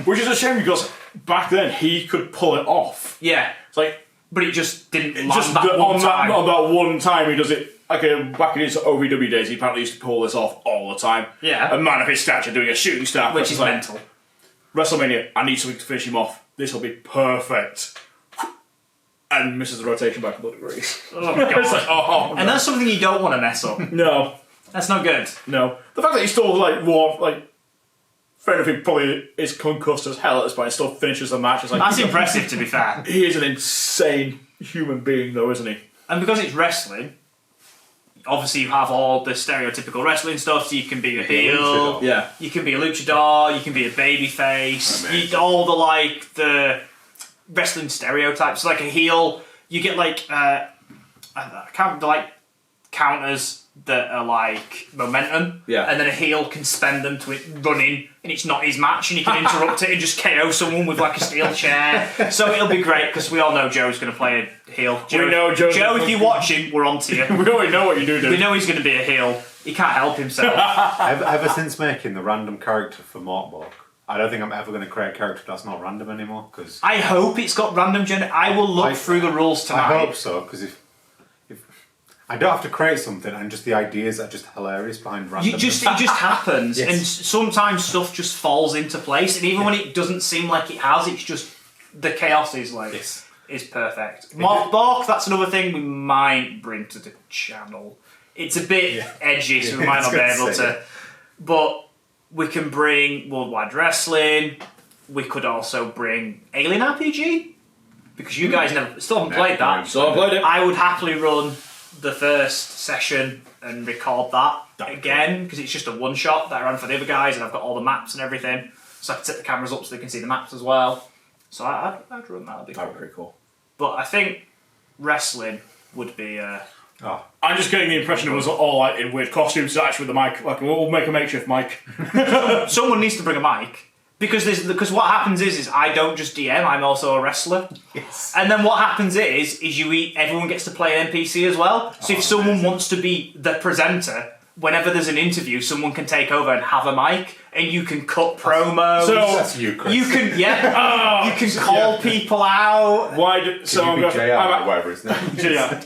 Which is a shame because back then he could pull it off. Yeah, It's like, but it just didn't land just that one time. on that one time he does it. Like back in his OVW days, he apparently used to pull this off all the time. Yeah. A man of his stature doing a shooting star, Which is like, mental. WrestleMania, I need something to finish him off. This will be perfect. And misses the rotation by a couple of degrees. Oh, God. It's like, oh, no. And that's something you don't want to mess up. No, That's not good. no. The fact that he still, like, war, like, fair enough, he probably is concussed as hell at this point, and still finishes the match. It's like, That's impressive, to be fair. he is an insane human being, though, isn't he? And because it's wrestling, obviously you have all the stereotypical wrestling stuff, so you can be a heel, Yeah. you can be a luchador, you can be a babyface, all the wrestling stereotypes. Like a heel, you get like counters that are like momentum, Yeah. and then a heel can spend them to it running, and it's not his match, and he can interrupt it and just KO someone with like a steel chair. So it'll be great because we all know Joe's going to play a heel. We know Joe's Joe, if you're watching, we're on to you. We already know what you do, We dude. know he's going to be a heel. He can't help himself. Ever since making the random character for Mortbog, I don't think I'm ever going to create a character that's not random anymore. Cause I hope it's got random gender. I will look through the rules tonight. I hope so, because if I don't have to create something, and just the ideas are just hilarious behind random. It just happens, Yes. and sometimes stuff just falls into place. And even when it doesn't seem like it has, it's just the chaos is like is perfect. Mortbog, that's another thing we might bring to the channel. It's a bit edgy, so we might not be able to. But we can bring Worldwide Wrestling. We could also bring Alien RPG, because you guys still haven't played that. So I played it. I would happily run the first session and record that again, because it's just a one shot that I ran for the other guys, and I've got all the maps and everything, so I can set the cameras up so they can see the maps as well. So I'd run that. That'd be cool. That'd be pretty cool. But I think wrestling would be. I'm just getting the impression it was all like in weird costumes, actually with the mic. Like, we'll make a makeshift mic. Someone needs to bring a mic. Because what happens is I don't just DM, I'm also a wrestler. Yes. And then what happens is everyone gets to play an NPC as well. So if someone wants to be the presenter, whenever there's an interview, someone can take over and have a mic, and you can cut promos. So That's you, Chris. you can you can call people out. Why did so Could you be JR or whatever his name is? Yeah.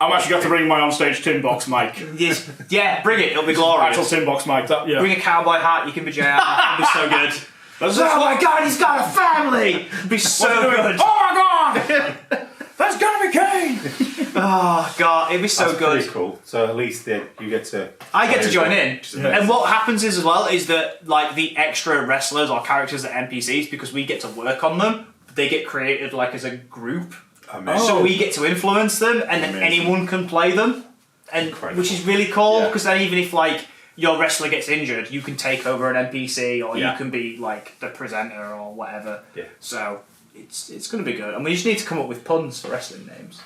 I'm actually going to bring my onstage tin box mic. Yes, yeah, bring it. It'll be glorious. Actual tin box mic. That, yeah. Bring a cowboy hat. You can be JR. It'll be so good. Oh my God, he's got a family. It'll be so good. Oh my God! That's gonna be Kane! Oh God, it'd be so That's good. pretty cool. So at least you get to. I get to join in. Yeah. And what happens is as well is that like the extra wrestlers or characters that are NPCs, because we get to work on them, they get created like as a group. Amazing. So we get to influence them, and then Amazing. anyone can play them, and Incredible. which is really cool. Yeah. Because then even if like your wrestler gets injured, you can take over an NPC, or you can be like the presenter or whatever. Yeah. So it's going to be good, and we just need to come up with puns for wrestling names.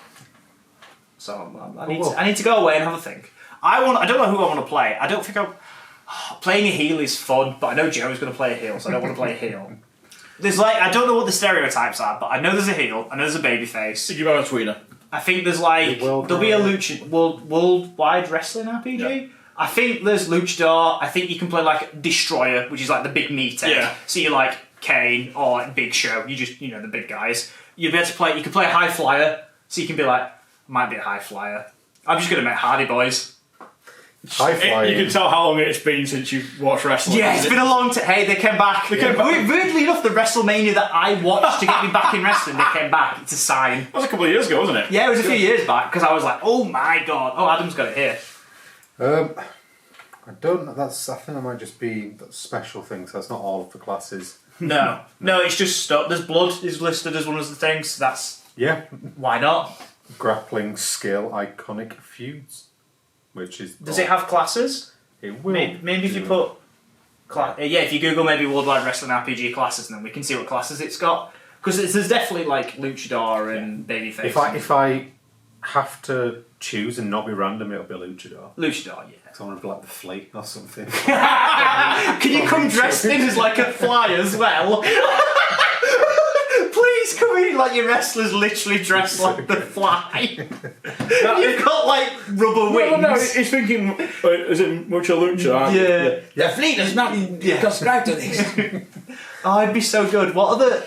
So I need to go away and have a think. I don't know who I want to play. I don't think playing a heel is fun, but I know Joe's going to play a heel, so I don't want to play a heel. There's I don't know what the stereotypes are, but I know there's a heel, I know there's a babyface. You got a tweener. I think there's there'll be a worldwide wrestling RPG. Yeah. I think there's Luchador. I think you can play like Destroyer, which is like the big meathead. Yeah. So you're like Kane or like Big Show. You just the big guys. You'll be able to play. You can play a high flyer, so you can be like might be a high flyer. I'm just gonna make Hardy Boys. High flying. You can tell how long it's been since you've watched wrestling. Yeah, it's been a long time. Hey, they came back. Weirdly enough, the WrestleMania that I watched to get me back in wrestling, they came back. It's a sign. That was a couple of years ago, wasn't it? Yeah, it was a few years back, because I was like, oh my God. Oh, Adam's got it here. I don't know. I think that might just be special things. That's not all of the classes. No, it's just stuff. There's blood is listed as one of the things. That's why not? Grappling skill iconic feuds, which is. Does it have classes? It will. Maybe if you put, if you Google maybe Worldwide Wrestling RPG classes, and then we can see what classes it's got. Because there's definitely like Luchador and Babyface. If I have to choose and not be random, it'll be Luchador. Luchador, yeah. So I want to be like the Flea or something. Can you come dressed in as like a fly as well? Please come in like your wrestlers literally dressed like the Fly. You've got like rubber wings. No, he's thinking, is it Mucho Lucha? Yeah. The fleet does not subscribe to this. Oh, it'd be so good. What other...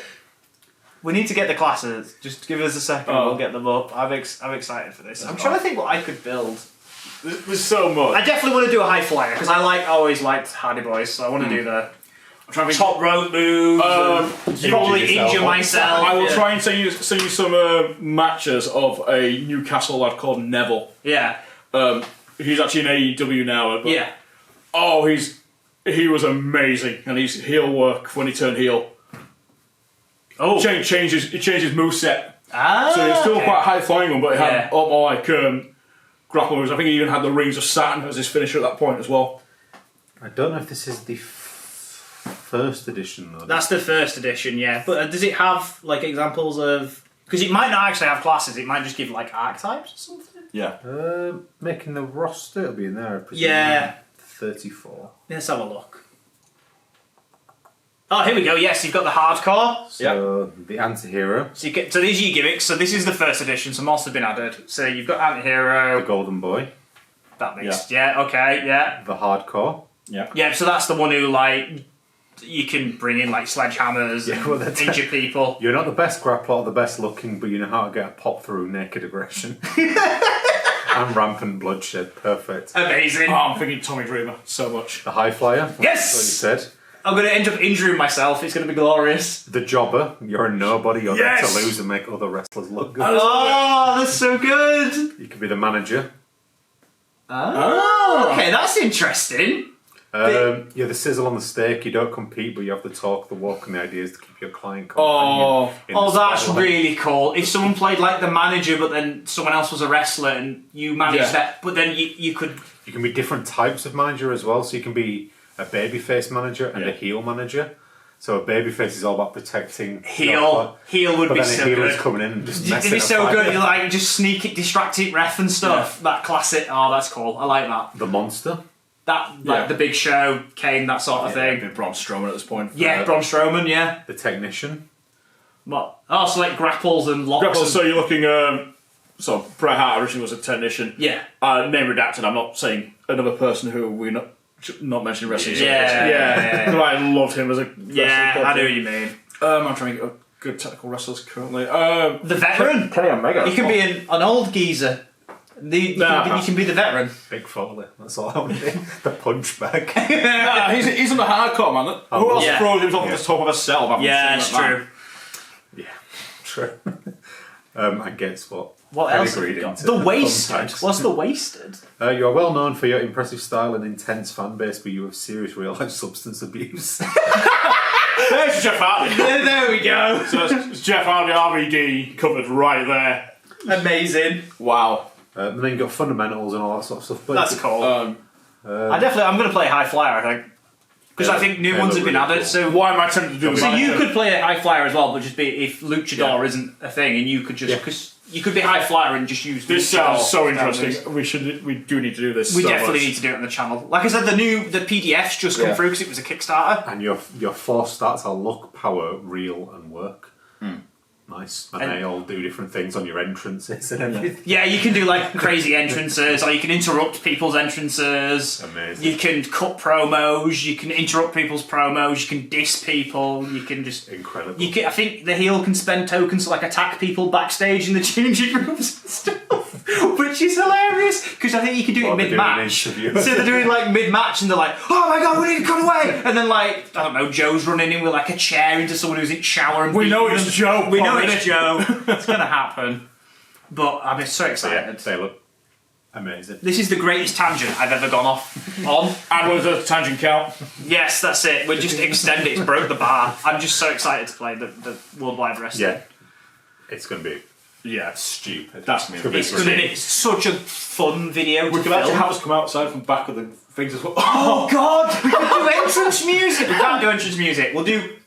We need to get the classes. Just give us a second, we'll get them up. I'm excited for this. I'm trying to think what I could build. There's so much. I definitely want to do a high flyer, because I always liked Hardy Boys, so I want to do the top rope moves, probably injure myself. I will try and send you some matches of a Newcastle lad called Neville. Yeah. He's actually in AEW now. But, Yeah. Oh, he was amazing, and his heel work when he turned heel. Oh. He changed his moveset. Ah, So he's still okay. quite high flying one, but he had Yeah. a lot more like grapple moves. I think he even had the Rings of Saturn as his finisher at that point as well. I don't know if this is the first edition though. That's the first edition, yeah. But does it have like examples of... Because it might not actually have classes, it might just give like archetypes or something. Yeah. Making the roster, it'll be in there. I presume. Yeah. 34. Let's have a look. Oh, here we go. Yes, you've got the hardcore. So the anti-hero, So these are your gimmicks. So this is the first edition. So most have been added. So you've got the anti-hero, golden boy, That makes okay, yeah. The hardcore. Yeah, so that's the one who like you can bring in like sledgehammers and injure people. You're not the best grappler or the best looking, but you know how to get a pop through naked aggression. And rampant bloodshed. Perfect. Amazing. Oh, I'm thinking Tommy Dreamer so much. The high flyer. Yes! That's what you said. I'm going to end up injuring myself. It's going to be glorious. The jobber. You're a nobody. You're there to lose and make other wrestlers look good. Oh, that's so good. You could be the manager. Oh, okay, that's interesting. You're the sizzle on the steak. You don't compete, but you have the talk, the walk, and the ideas to keep your client companion. Oh, that's really cool. If someone played like the manager, but then someone else was a wrestler and you managed that, but then you could... You can be different types of manager as well. So you can be a babyface manager and a heel manager. So a babyface is all about protecting... Heel would but be then so a heel good. is coming in and just messing It'd be up so fight. good. You like just sneak it, distract it, ref and stuff. That classic. Oh, that's cool. I like that. The monster. That like the Big Show, Kane, that sort of thing. Braun Strowman at this point. Yeah, Braun Strowman. Yeah. The technician. What? Oh, so like grapples and locks. Grapples, so you're looking... so Bret Hart originally was a technician. Yeah. Name redacted. I'm not saying another person who we're not mentioning wrestling. Yeah. I loved him as a Yeah, I know what you mean. I'm trying to get good technical wrestlers currently. The veteran. Kenny Omega. You can be an old geezer. You can be the veteran. Big Foley. That's all I want to be. The punch bag. He's on the hardcore, man. Who else throws himself on the top of a cell? Yeah, it's true. Yeah, true. I guess what else have we got? The Wasted. What's the Wasted? You are well known for your impressive style and intense fan base, but you have serious real-life substance abuse. There's Jeff Hardy. There we go. So it's Jeff Hardy, RVD covered right there. Amazing. Wow. And then you've got fundamentals and all that sort of stuff. But That's cool. I'm going to play High Flyer, I think. Because I think new ones have been added, so... Why am I tempted to do this? So you could play a High Flyer as well, but just be if Luchador isn't a thing, and you could just... Because you could be High Flyer and just use... This sounds so interesting. We do need to do this. We definitely need to do it on the channel. Like I said, the PDFs just come through because it was a Kickstarter. And your 4 stats are luck, power, real, and work. Nice. And they all do different things on your entrances and everything. Yeah, you can do like crazy entrances, or you can interrupt people's entrances. Amazing. You can cut promos, you can interrupt people's promos, you can diss people, you can just... Incredible. I think the heel can spend tokens to like attack people backstage in the changing rooms and stuff, which is hilarious, because I think you can do it mid-match. So they're doing like mid-match and they're like, oh my god, we need to cut away! And then like, I don't know, Joe's running in with like a chair into someone who's in shower and we know it's Joe. We know it's Joe. It's going to happen. But I'm so excited. They look amazing. This is the greatest tangent I've ever gone off on. And with a tangent count. Yes, that's it. We'll just extend it. It's broke the bar. I'm just so excited to play the Worldwide Wrestling. Yeah. It's going to be stupid. That's me. It's going to be such a fun video to We could actually film. have us come outside from back of the things as well. Oh God! We could do entrance music. We can't do entrance music. We'll do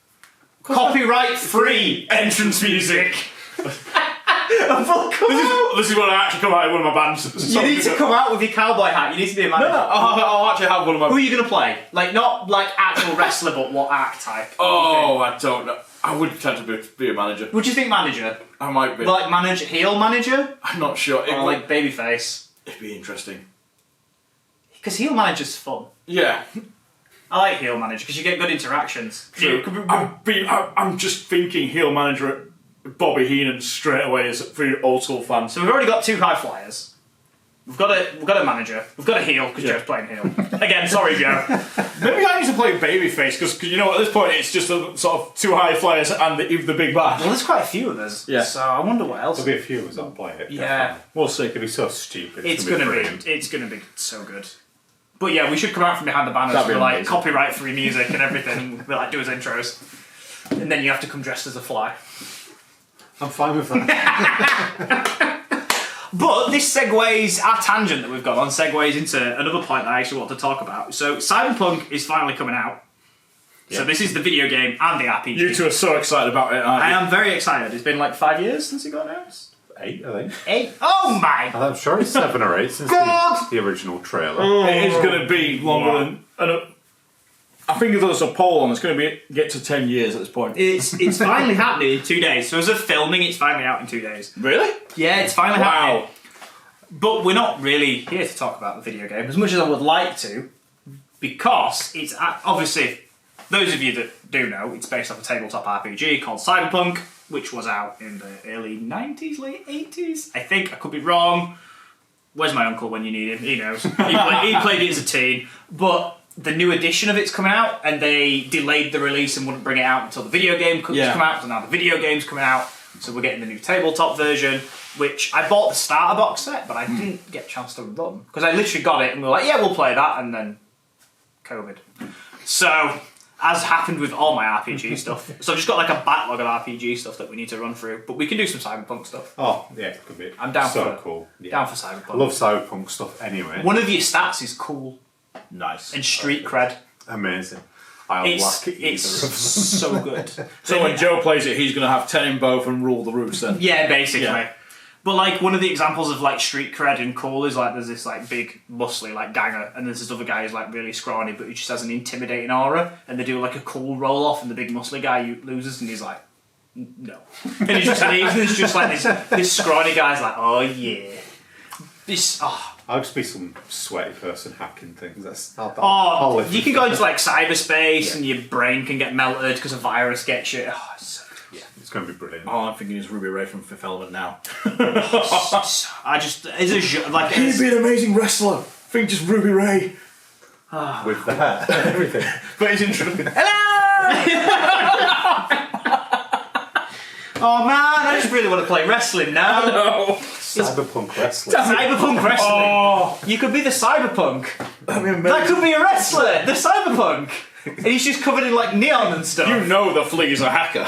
copyright-free entrance music. This is when I actually come out in one of my bands. You need to come out with your cowboy hat. You need to be a manager. No, I'll actually have one of my... Who are you going to play? Like, not like actual wrestler, but what act type? Oh, I don't know. I would potentially be a manager. Would you think manager? I might be. Like heel manager? I'm not sure. Or like babyface? It'd be interesting. Because heel manager's fun. Yeah. I like heel manager because you get good interactions. I'm just thinking heel manager at Bobby Heenan straight away as for your old school fans. So we've already got 2 high flyers. We've got a manager. We've got a heel because Joe's playing heel. Again, sorry Joe. Maybe I need to play babyface because you know at this point it's just a sort of 2 high flyers and the big bad. Well, there's quite a few of us. Yeah. So I wonder what else. There'll be a few of us that'll play it. Yeah. Definitely. We'll see. It'll be so stupid. It's gonna be so good. But yeah, we should come out from behind the banners That'd be for like amazing. copyright free music and everything. We'll like do his intros. And then you have to come dressed as a fly. I'm fine with that. But this segues, our tangent that we've got on segues into another point that I actually want to talk about. So Cyberpunk is finally coming out. Yeah. So this is the video game and the RPG. You two are so excited about it, aren't you? I am very excited. It's been like 5 years since it got announced. 8, I think. 8? Oh my! I'm sure it's 7 or 8 since the original trailer. It is going to be longer than... I think if there's a poll on, it's going to get to 10 years at this point. It's finally happening in 2 days. So as of filming, it's finally out in 2 days. Really? Yeah, it's finally happening. But we're not really here to talk about the video game as much as I would like to, because it's obviously, those of you that do know, it's based off a tabletop RPG called Cyberpunk, which was out in the early 90s, late 80s. I think, I could be wrong. Where's my uncle when you need him? He knows. He played it as a teen. But the new edition of it's coming out, and they delayed the release and wouldn't bring it out until the video game could come out. So now the video game's coming out, so we're getting the new tabletop version, which I bought the starter box set, but I didn't get a chance to run. Because I literally got it and we were like, yeah, we'll play that, and then COVID. So, as happened with all my RPG stuff, so I've just got like a backlog of RPG stuff that we need to run through, but we can do some Cyberpunk stuff. Oh, yeah, it could be. I'm down so for cool. Yeah. Down for Cyberpunk. I love Cyberpunk stuff anyway. One of your stats is cool. Nice. And street cred. Amazing. I'll lack either It's of them. so good. So when Joe plays it, he's going to have 10 in both and rule the roost then. Yeah, basically. Yeah. But like one of the examples of like street cred and cool is like there's this like big muscly like ganger, and there's this other guy who's like really scrawny but he just has an intimidating aura, and they do like a cool roll off and the big muscly guy loses and he's like, no. And he just leaves and it's just like this scrawny guy's like, oh yeah. I'll just be some sweaty person hacking things. I'll live you with can that. go into like cyberspace and your brain can get melted because a virus gets you. Oh, it's so good. Yeah, it's going to be brilliant. All I'm thinking is Ruby Ray from Fifth Element now. I just He'd be an amazing wrestler. Think just Ruby Ray. With that and everything. But he's interesting. Oh man, I just really want to play wrestling now. No. Cyberpunk wrestling. Cyberpunk wrestling. Oh. You could be the cyberpunk. That could be a wrestler. The cyberpunk. And he's just covered in like neon and stuff. You know the Flea's a hacker.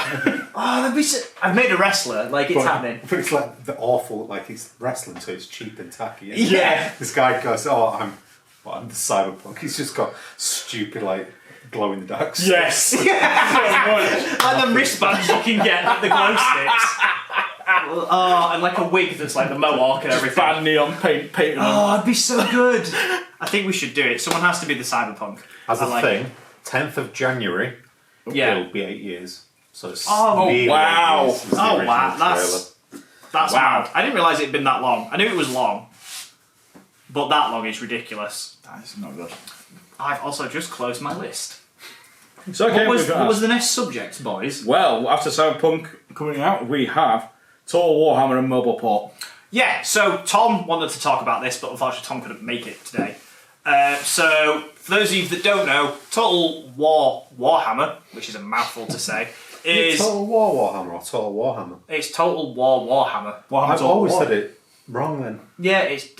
Oh, that'd be so... I've made a wrestler. Like it's happening. But it's like the awful, like he's wrestling, so it's cheap and tacky. Isn't Yeah. It? This guy goes, I'm the cyberpunk. He's just got stupid, like, glow in the dark. Yes. Like the wristbands you can get, like the glow sticks. Oh, and like a wig that's like the mohawk and everything. Bad neon paint. Oh, it'd be so good. I think we should do it. Someone has to be the cyberpunk. As a thing, 10th of January, Yeah. it'll be 8 years. So it's Oh, nearly wow. 8 years since the Oh, original wow. trailer. That's Wow. mad. I didn't realise it had been that long. I knew it was long. But that long is ridiculous. That is not good. I've also just closed my list. So okay, What was the next subject, boys? Well, after Cyberpunk coming out, we have Total Warhammer and Mobile Port. Yeah, so Tom wanted to talk about this, but unfortunately Tom couldn't make it today. So, for those of you that don't know, Total Warhammer, which is a mouthful to say, is... Total War Warhammer or Total Warhammer? It's Total Warhammer. I've always said it wrong then. Yeah, it's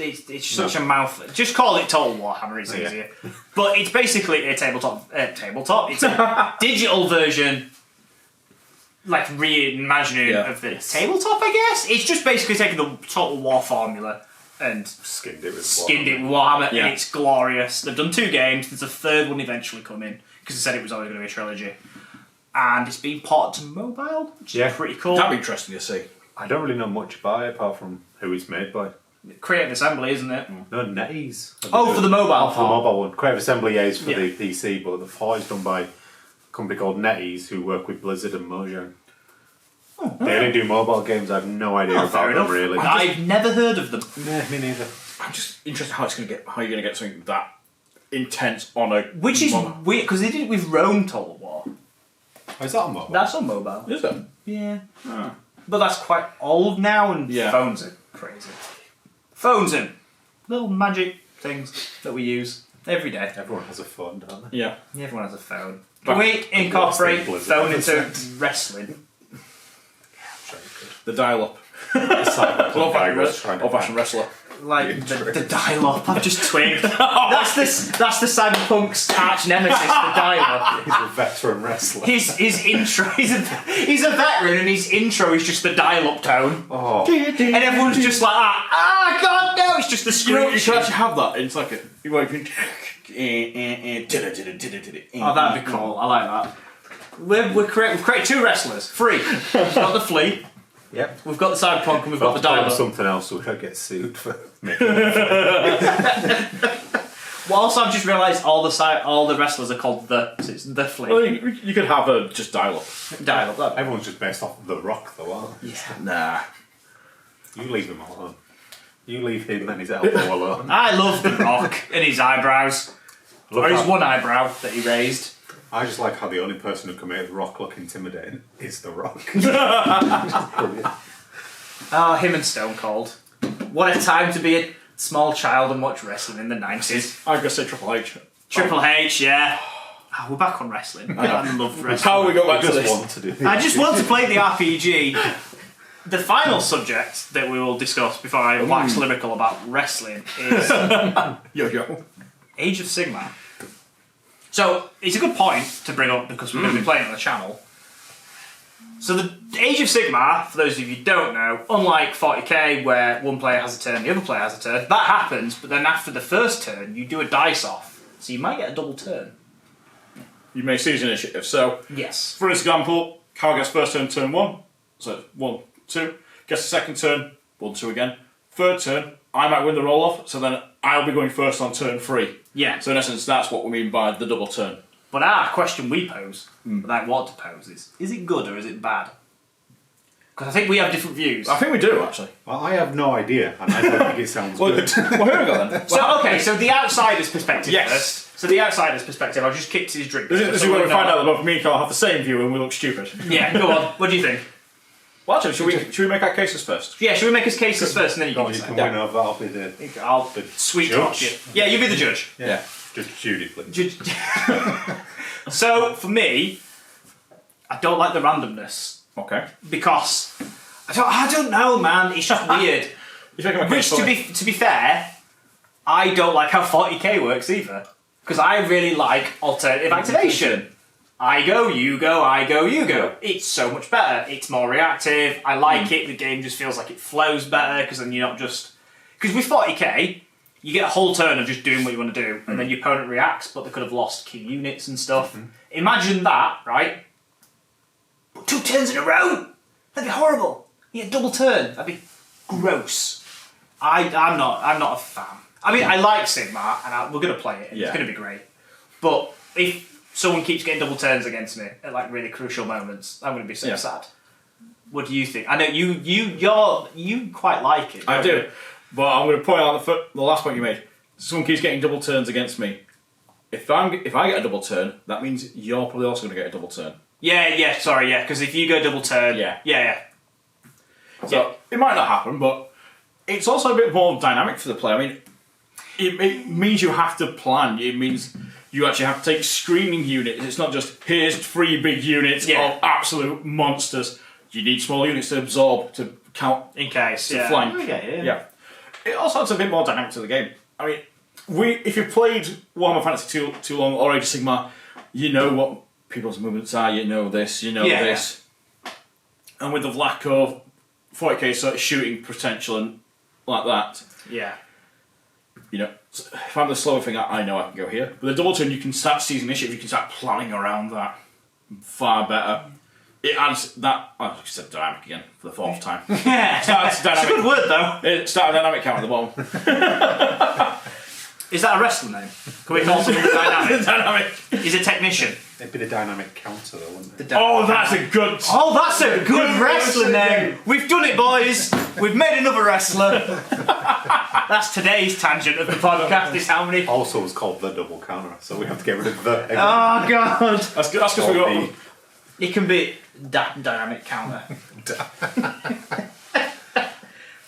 such a mouthful. Just call it Total Warhammer, it's easier. But it's basically a tabletop. It's a digital version, like reimagining of the tabletop, I guess. It's just basically taking the Total War formula and Skinned it with Warhammer, and it's glorious. They've done 2 games. There's a 3rd one eventually coming because they said it was always going to be a trilogy, and it's been ported to mobile, which is pretty cool. That'd be interesting to see. I don't really know much about it apart from who it's made by. Creative Assembly, isn't it? No, NetEase. Oh, for the mobile. For the mobile one. Creative Assembly is for the PC, but the 4 is done by a company called NetEase who work with Blizzard and Mojang. They only do mobile games. I have no idea about them really. I've never heard of them. Yeah, me neither. I'm just interested how you're going to get something that intense on a... Which is weird, because they did it with Rome Total War. Oh, is that on mobile? That's on mobile. Is it? Yeah. But that's quite old now, and phones are crazy. Phones are little magic things that we use every day. Everyone has a phone, don't they? Yeah. Everyone has a phone. Can we incorporate phone into wrestling? The dial-up. Old-fashioned wrestler. Like the dial-up. I've just twigged. That's the Cyberpunk's arch nemesis, the dial-up. He's a veteran wrestler. His intro. He's a veteran, and his intro is just the dial-up tone. Oh. And everyone's just like, God, no! It's just the You know, screech. you can actually have that. It's like you might be... Oh, that'd be cool. I like that. We've created 2 wrestlers. 3. We've got the Fleet. Yep. We've got the Cyberpunk, and we've got the dial-up. Something else so we don't get sued for making it. Well, also I've just realised all the wrestlers are called so it's the Fleet. Well, you could have a just dial-up. Dial-up. Everyone's just based off The Rock, though, aren't they? Yeah. Nah. You leave them alone. You leave him and his elbow alone. I love The Rock and his eyebrows. Or his one eyebrow that he raised. I just like how the only person who can make The Rock look intimidating is The Rock. Oh, him and Stone Cold. What a time to be a small child and watch wrestling in the 90s. I'm gonna say Triple H. Triple H, yeah. Oh, we're back on wrestling. I love wrestling. How we got back to just this? want to do I just want to play the RPG. The final subject that we will discuss before I wax lyrical about wrestling is Yo. Age of Sigmar. So, it's a good point to bring up because we're going to be playing on the channel. So the Age of Sigmar, for those of you who don't know, unlike 40k where one player has a turn, the other player has a turn, that happens, but then after the first turn, you do a dice off. So you might get a double turn. You may seize initiative. So, Yes. for example, Carl gets first turn, turn 1. So 1, 2. Gets the second turn, 1, 2 again. Third turn, I might win the roll off, so then I'll be going first on turn 3. Yeah. So in essence, that's what we mean by the double turn. But our question we pose, that I want to pose is it good or is it bad? Because I think we have different views. I think we do, actually. Well, I have no idea, and I don't think it sounds Well, good. well, here we go then. So, okay, so the outsider's perspective Yes. first. So the outsider's perspective, I've just kicked his drink. This is where we find out that both me and Carl have the same view and we look stupid. Yeah, go on. What do you think? Well, actually, should we make our cases first? Yeah, should we make his cases first and then you God, can you decide? can win over. I'll be the I'll the sweet judge. talk you. Yeah, you be the judge. Yeah. Just Judy, please. So, for me, I don't like the randomness. Okay. Because, I don't know, man. It's just weird. You're making my Which, case to be fair, I don't like how 40k works either. Because I really like alternative activation. I go, you go, I go, you go. It's so much better. It's more reactive. I like it. The game just feels like it flows better because then you're not just... Because with 40k, you get a whole turn of just doing what you want to do and then your opponent reacts, but they could have lost key units and stuff. Imagine that, right? But 2 turns in a row! That'd be horrible. You get a double turn. That'd be gross. I'm not a fan. I mean, I like Sigmar, and we're going to play it, and it's going to be great. But if someone keeps getting double turns against me at like really crucial moments, I'm going to be so sad. What do you think? I know you quite like it. I don't do, you? but I'm going to point out the last point you made. Someone keeps getting double turns against me. If I get a double turn, that means you're probably also going to get a double turn. Yeah, sorry, because if you go double turn, yeah. So it might not happen, but it's also a bit more dynamic for the player. I mean, it means you have to plan. It means you actually have to take screening units. It's not just here's 3 big units of absolute monsters. You need small units to absorb, to count, In case, to flank. Yeah. It also adds a bit more dynamic to the game. I mean, if you've played Warhammer Fantasy too long or Age of Sigmar, you know what people's movements are. You know this. You know this. And with the lack of 40k sort of shooting potential and like that, you know, if I'm the slower thing, I know I can go here. But the double turn, you can start seizing initiative. You can start planning around that far better. It adds that. Oh, I said dynamic again for the 4th time. It's a good word though. It started dynamic count at the bottom. Is that a wrestling name? Can we call something dynamic? Dynamic. He's a technician. It'd be the dynamic counter, though, wouldn't it? Oh, that's a good. Oh, that's a good wrestling name. We've done it, boys. We've made another wrestler. That's today's tangent of the podcast. Is how many? Also, it's called the double counter, so we have to get rid of the. Oh god. That's because we got. It can be dynamic counter.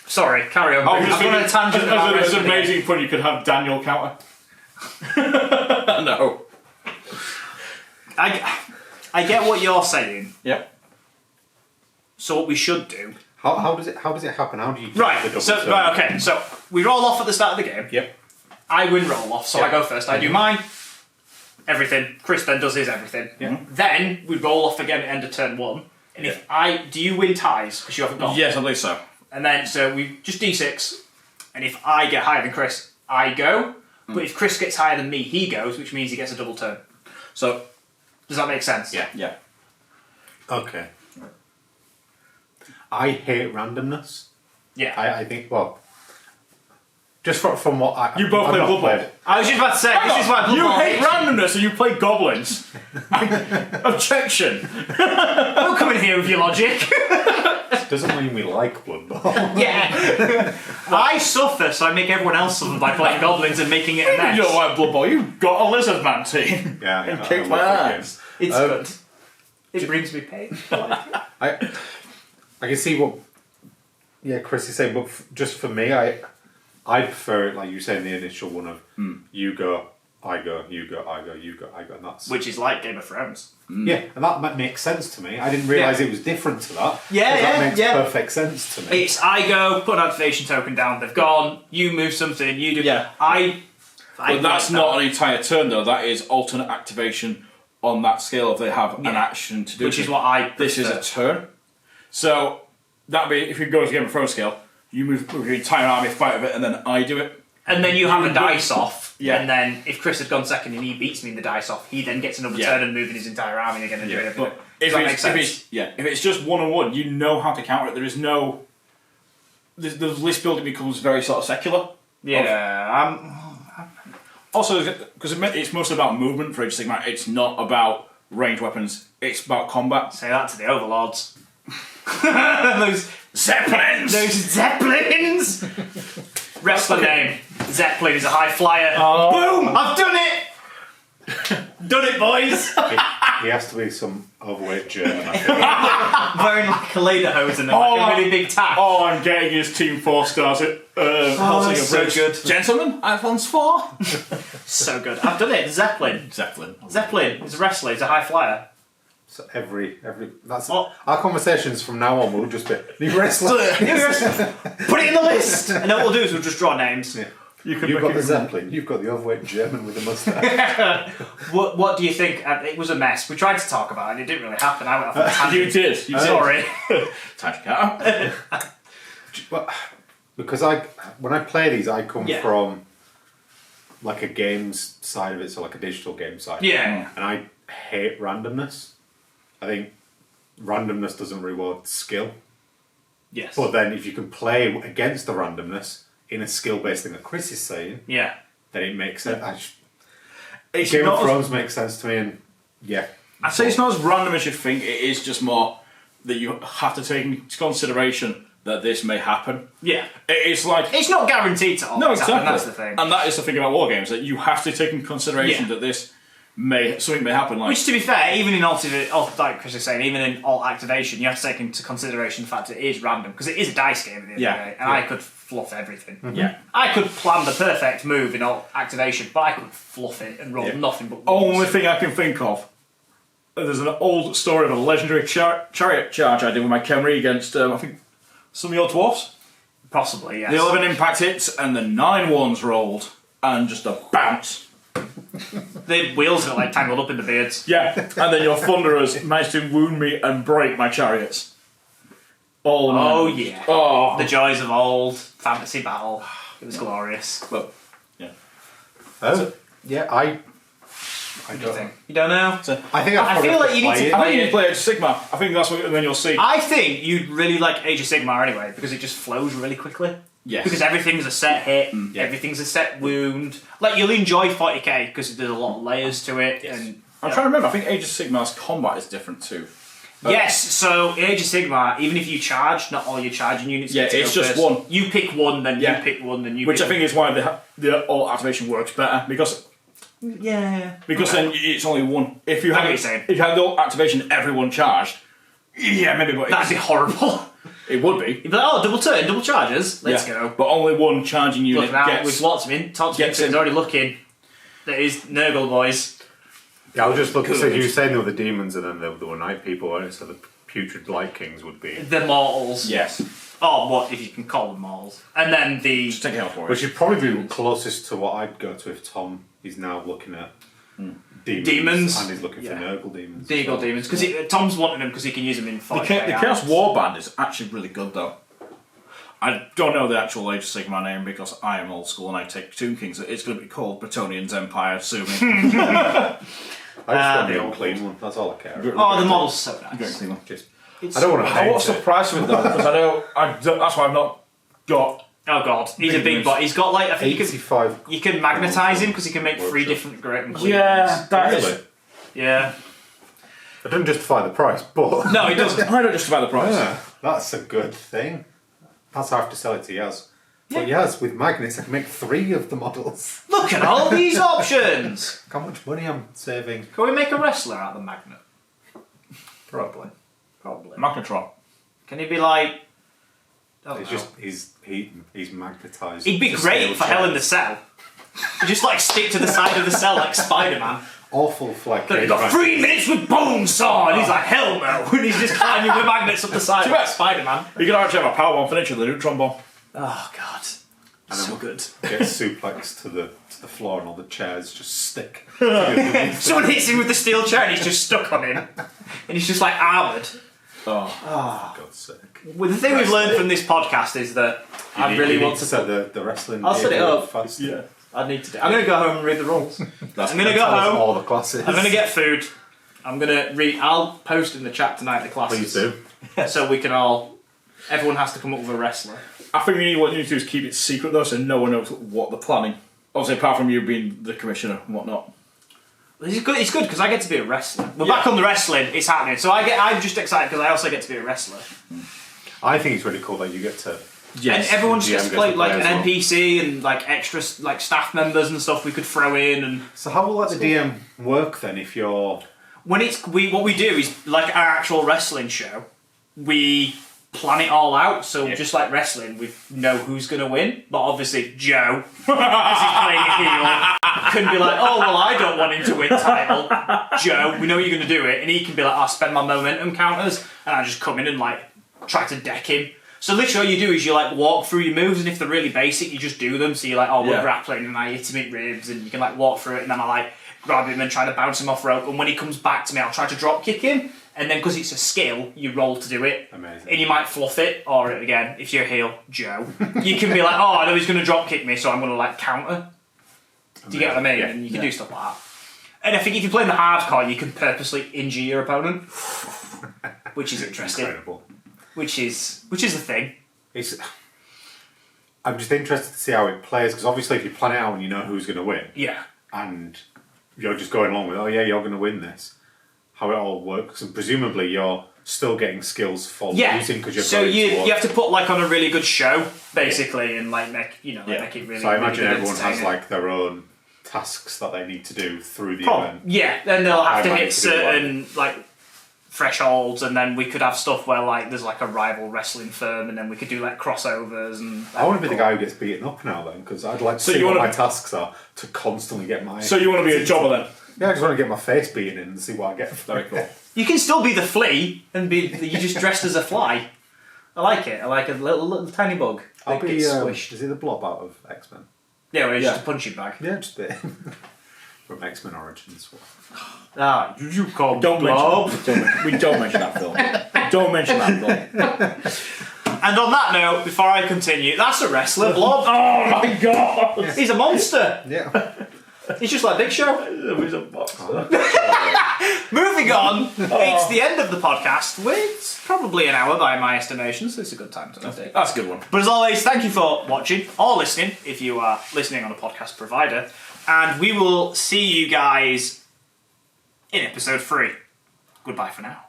Sorry, carry on. I'm just on a tangent. As an amazing point, you could have Daniel counter. No. I get what you're saying. Yep. So what we should do. How does it happen? How do you get the double turn? Okay. So we roll off at the start of the game. Yep. I win roll off, so I go first. I do mine. Everything. Chris then does his everything. Yeah. Then we roll off again at the end of turn 1. And do you win ties because you haven't gone? Yes, I believe so. And then so we just d6, and if I get higher than Chris, I go. But if Chris gets higher than me, he goes, which means he gets a double turn. So does that make sense? Yeah. Okay. I hate randomness. Yeah. I think, well, just from what I... You both I've play not Blood Bowl. played. I was just about to say, this is why Blood You Bowl hate hates randomness and you play goblins. Objection. Don't come in here with your logic. Doesn't mean we like Blood Bowl. Yeah. I suffer, so I make everyone else suffer by playing goblins and making it a mess. You don't like Blood Bowl. You've got a lizard man team. Yeah, and I kicked my love that ass. It's good. It brings me pain. I can see what Chris is saying, but just for me, I prefer it like you say in the initial one of you go, I go, you go, I go, you go, I go, and that's Which is like Game of Thrones. yeah, and that makes sense to me. I didn't realise it was different to that. Yeah, that makes perfect sense to me. It's I go, put an activation token down, they've gone, you move something, you do... Yeah. But that's not an entire turn though, that is alternate activation on that scale if they have an action to do. Which is what I prefer. This is a turn. So, that'd be, if you go to Game of Thrones scale, you move your entire army, fight with it, and then I do it. And then you have a dice off, Yeah. and then if Chris has gone second and he beats me in the dice off, he then gets another turn and moving his entire army again and doing everything. But if Does that make sense? if it's just 1-on-1, you know how to counter it. There is no... The list building becomes very sort of secular. Yeah, Also, because it's mostly about movement for Age of Sigmar, it's not about ranged weapons, it's about combat. say that to the overlords. Those Zeppelins! Those Zeppelins! Wrestler name. Zeppelin is a high flyer. Oh. Boom! I've done it! Done it, boys! He has to be some overweight German. I think. Wearing like a lederhosen and like a really big tack. Oh, I'm getting his team 4 stars at that's so good. Gentlemen, Alphonse 4. So good. I've done it. Zeppelin. Zeppelin is a wrestler. He's a high flyer. So every that's our conversations from now on will just be new wrestler. Put it in the list! And then what we'll do is we'll just draw names. Yeah. You've got the Zeppelin. You've got the overweight German with the moustache. What do you think? It was a mess. We tried to talk about it and it didn't really happen. I went off on a tangent. You did. Sorry. Tangent. Well, because when I play these, I come from like a games side of it, so like a digital game side. Yeah. And I hate randomness. I think randomness doesn't reward skill. Yes. But then if you can play against the randomness in a skill-based thing that Chris is saying, Yeah. then it makes sense. It's Game not of Thrones makes sense to me, and I'd say it's not as random as you think. It is just more that you have to take into consideration that this may happen. Yeah. It's like It's not guaranteed to always no, exactly. happen, that's the thing. And that is the thing about war games, that you have to take into consideration that this something may happen. Like, Which, to be fair, even in like Chris is saying, even in alt activation, you have to take into consideration the fact that it is random because it is a dice game at the end of the day, and I could fluff everything. yeah. I could plan the perfect move in alt activation, but I could fluff it and roll nothing but ones. Only thing I can think of. There's an old story of a legendary chariot charge I did with my Khemri against I think some of your dwarfs. Possibly, yes. The 11 impact hits and the 9 ones rolled and just a bounce. The wheels got like tangled up in the beards. Yeah, and then your thunderers managed to wound me and break my chariots. All Oh, nine. yeah. Oh, The joys of old fantasy battle. It was glorious. but yeah. I What do you think? You don't know? I think I feel like you need to I think you need to play Age of Sigmar. I think that's what, and then you'll see. I think you'd really like Age of Sigmar anyway, because it just flows really quickly. Yes. Because everything's a set hit, yeah. everything's a set wound. Like, you'll enjoy 40k because there's a lot of layers to it. Yes. And I'm trying to remember. I think Age of Sigmar's combat is different too. yes, so in Age of Sigmar, even if you charge, not all your charging units Yeah, get to it's go just first. one. You pick one, then Yeah. you pick one, then you Which pick I think is why the alt activation works better because Yeah. then it's only one. If you I get had what you're saying. if you had the alt activation, everyone charged. Yeah, maybe, but That'd be horrible. it would be. You'd be like, oh, double turn, double charges, let's Yeah. go. But only one charging unit Look now, gets. with lots of in, Tom gets Smith's in. already looking. That is Nurgle boys. I was just looking. So Good. you were saying there were the demons, and then there were night people, weren't it? So the putrid light kings would be. The mortals. Yes. Oh, what if you can call them mortals? And then the Just take it out for Which it. would probably be closest to what I'd go to if Tom is now looking at Demons. and he's looking Yeah. for Nurgle demons. the Eagle demons, because Tom's wanting them because he can use them in The 40k Chaos hours. Warband is actually really good though. I don't know the actual Age of Sigmar name because I am old school and I take Tomb Kings. It's going to be called Bretonnian's Empire, assuming. I just want the the old clean one. That's all I care. about. Oh, the model's so nice. Just, It's I don't want to I paint what's the it. price of it though? Because that's why I've not got. Oh god, he's a big Demons. bot. He's got like I think 85. you can magnetize him because he can make 3 Workshop. different great and that is. Really? Yeah. I don't justify the price, but No, he doesn't. I don't justify the price. Yeah. That's a good thing. That's how I have to sell it to Yaz. But Yaz, with magnets, I can make 3 of the models. Look at all these options! Look how much money I'm saving. Can we make a wrestler out of the magnet? Probably. Magnetron. Can he be like... It's just he's magnetised. He'd be to great steel for Hell in the chairs. Cell. You just like stick to the side of the cell like Spider-Man. Awful flag. He's got 3 minutes with Bonesaw, and he's like, hell no. And he's just climbing with magnets up the side like Spider-Man. You can actually have a power bomb finish with a neutron bomb. Oh god. So good. Get suplexed to the floor and all the chairs just stick. Someone hits him with the steel chair and he's just stuck on him. And he's just like armoured. Oh. For God's sake. Well, the thing we've learned from this podcast is that I really want to set the wrestling. I'll set it up. Fast. Yeah. I need to do. I'm going to go home and read the rules. I'm going to go Tell us home. all the classes. I'm going to get food. I'm going to read. I'll post in the chat tonight the classes. Please do. So we can all. Everyone has to come up with a wrestler. I think what you need to do is keep it secret though, so no one knows what they're planning. Obviously, apart from you being the commissioner and whatnot. It's good. It's good because I get to be a wrestler. We're back on the wrestling. It's happening. So I'm just excited because I also get to be a wrestler. I think it's really cool that you get to. And everyone just GM gets to play like an as well. NPC and like extra like staff members and stuff we could throw in. And So how will like the DM work then if you're? when what we do is like our actual wrestling show. We plan it all out. So just like wrestling, we know who's going to win. But obviously Joe, as he's playing a heel, can be like, oh well, I don't want him to win title. Joe, we know you're going to do it, and he can be like, I'll spend my momentum counters, and I just come in and like try to deck him. So literally all you do is you like walk through your moves, and if they're really basic, you just do them. So you're like, oh, we're grappling, and I hit him in ribs, and you can like walk through it, and then I like grab him and try to bounce him off rope, and when he comes back to me, I'll try to drop kick him, and then because it's a skill, you roll to do it. Amazing. And you might fluff it, or again, if you're a heel, Joe, you can be like, oh, I know he's going to drop kick me, so I'm going to like counter. Do you get what I mean? Yeah. And you can do stuff like that. And I think if you're playing the hardcore, you can purposely injure your opponent, which is interesting. Incredible. Which is the thing. I'm just interested to see how it plays because obviously if you plan it out and you know who's going to win, Yeah. and you're just going along with, oh yeah, you're going to win this, how it all works, and presumably you're still getting skills for losing because you're so going you towards- have to put like on a really good show basically and like make make it really. So I imagine really everyone has entertaining. like their own tasks that they need to do through the event. Yeah, then they'll have to I hit managed to do certain like thresholds, and then we could have stuff where like there's like a rival wrestling firm, and then we could do like crossovers. And I want to be the guy who gets beaten up now then because I'd like to So see you what wanna- my tasks are to constantly get my. So you want to be a jobber then? Yeah, I just want to get my face beaten in and see what I get. Very cool. You can still be the flea and be you just dressed as a fly. I like it. I like a little tiny bug. I'll that be. gets squished. Is he the blob out of X-Men? Yeah, where it's just a punching bag. Yeah, just a bit. From X-Men Origins. Ah, you call Don't blob. we don't mention that film. Don't mention that film. And on that note, before I continue, that's a wrestler, Blob. Oh my god! He's a monster. Yeah. He's just like Big Show. He's a boxer. Moving on, it's the end of the podcast. It's probably an hour by my estimation, so it's a good time to update. That's a good one. But as always, thank you for watching or listening if you are listening on a podcast provider. And we will see you guys in episode 3. Goodbye for now.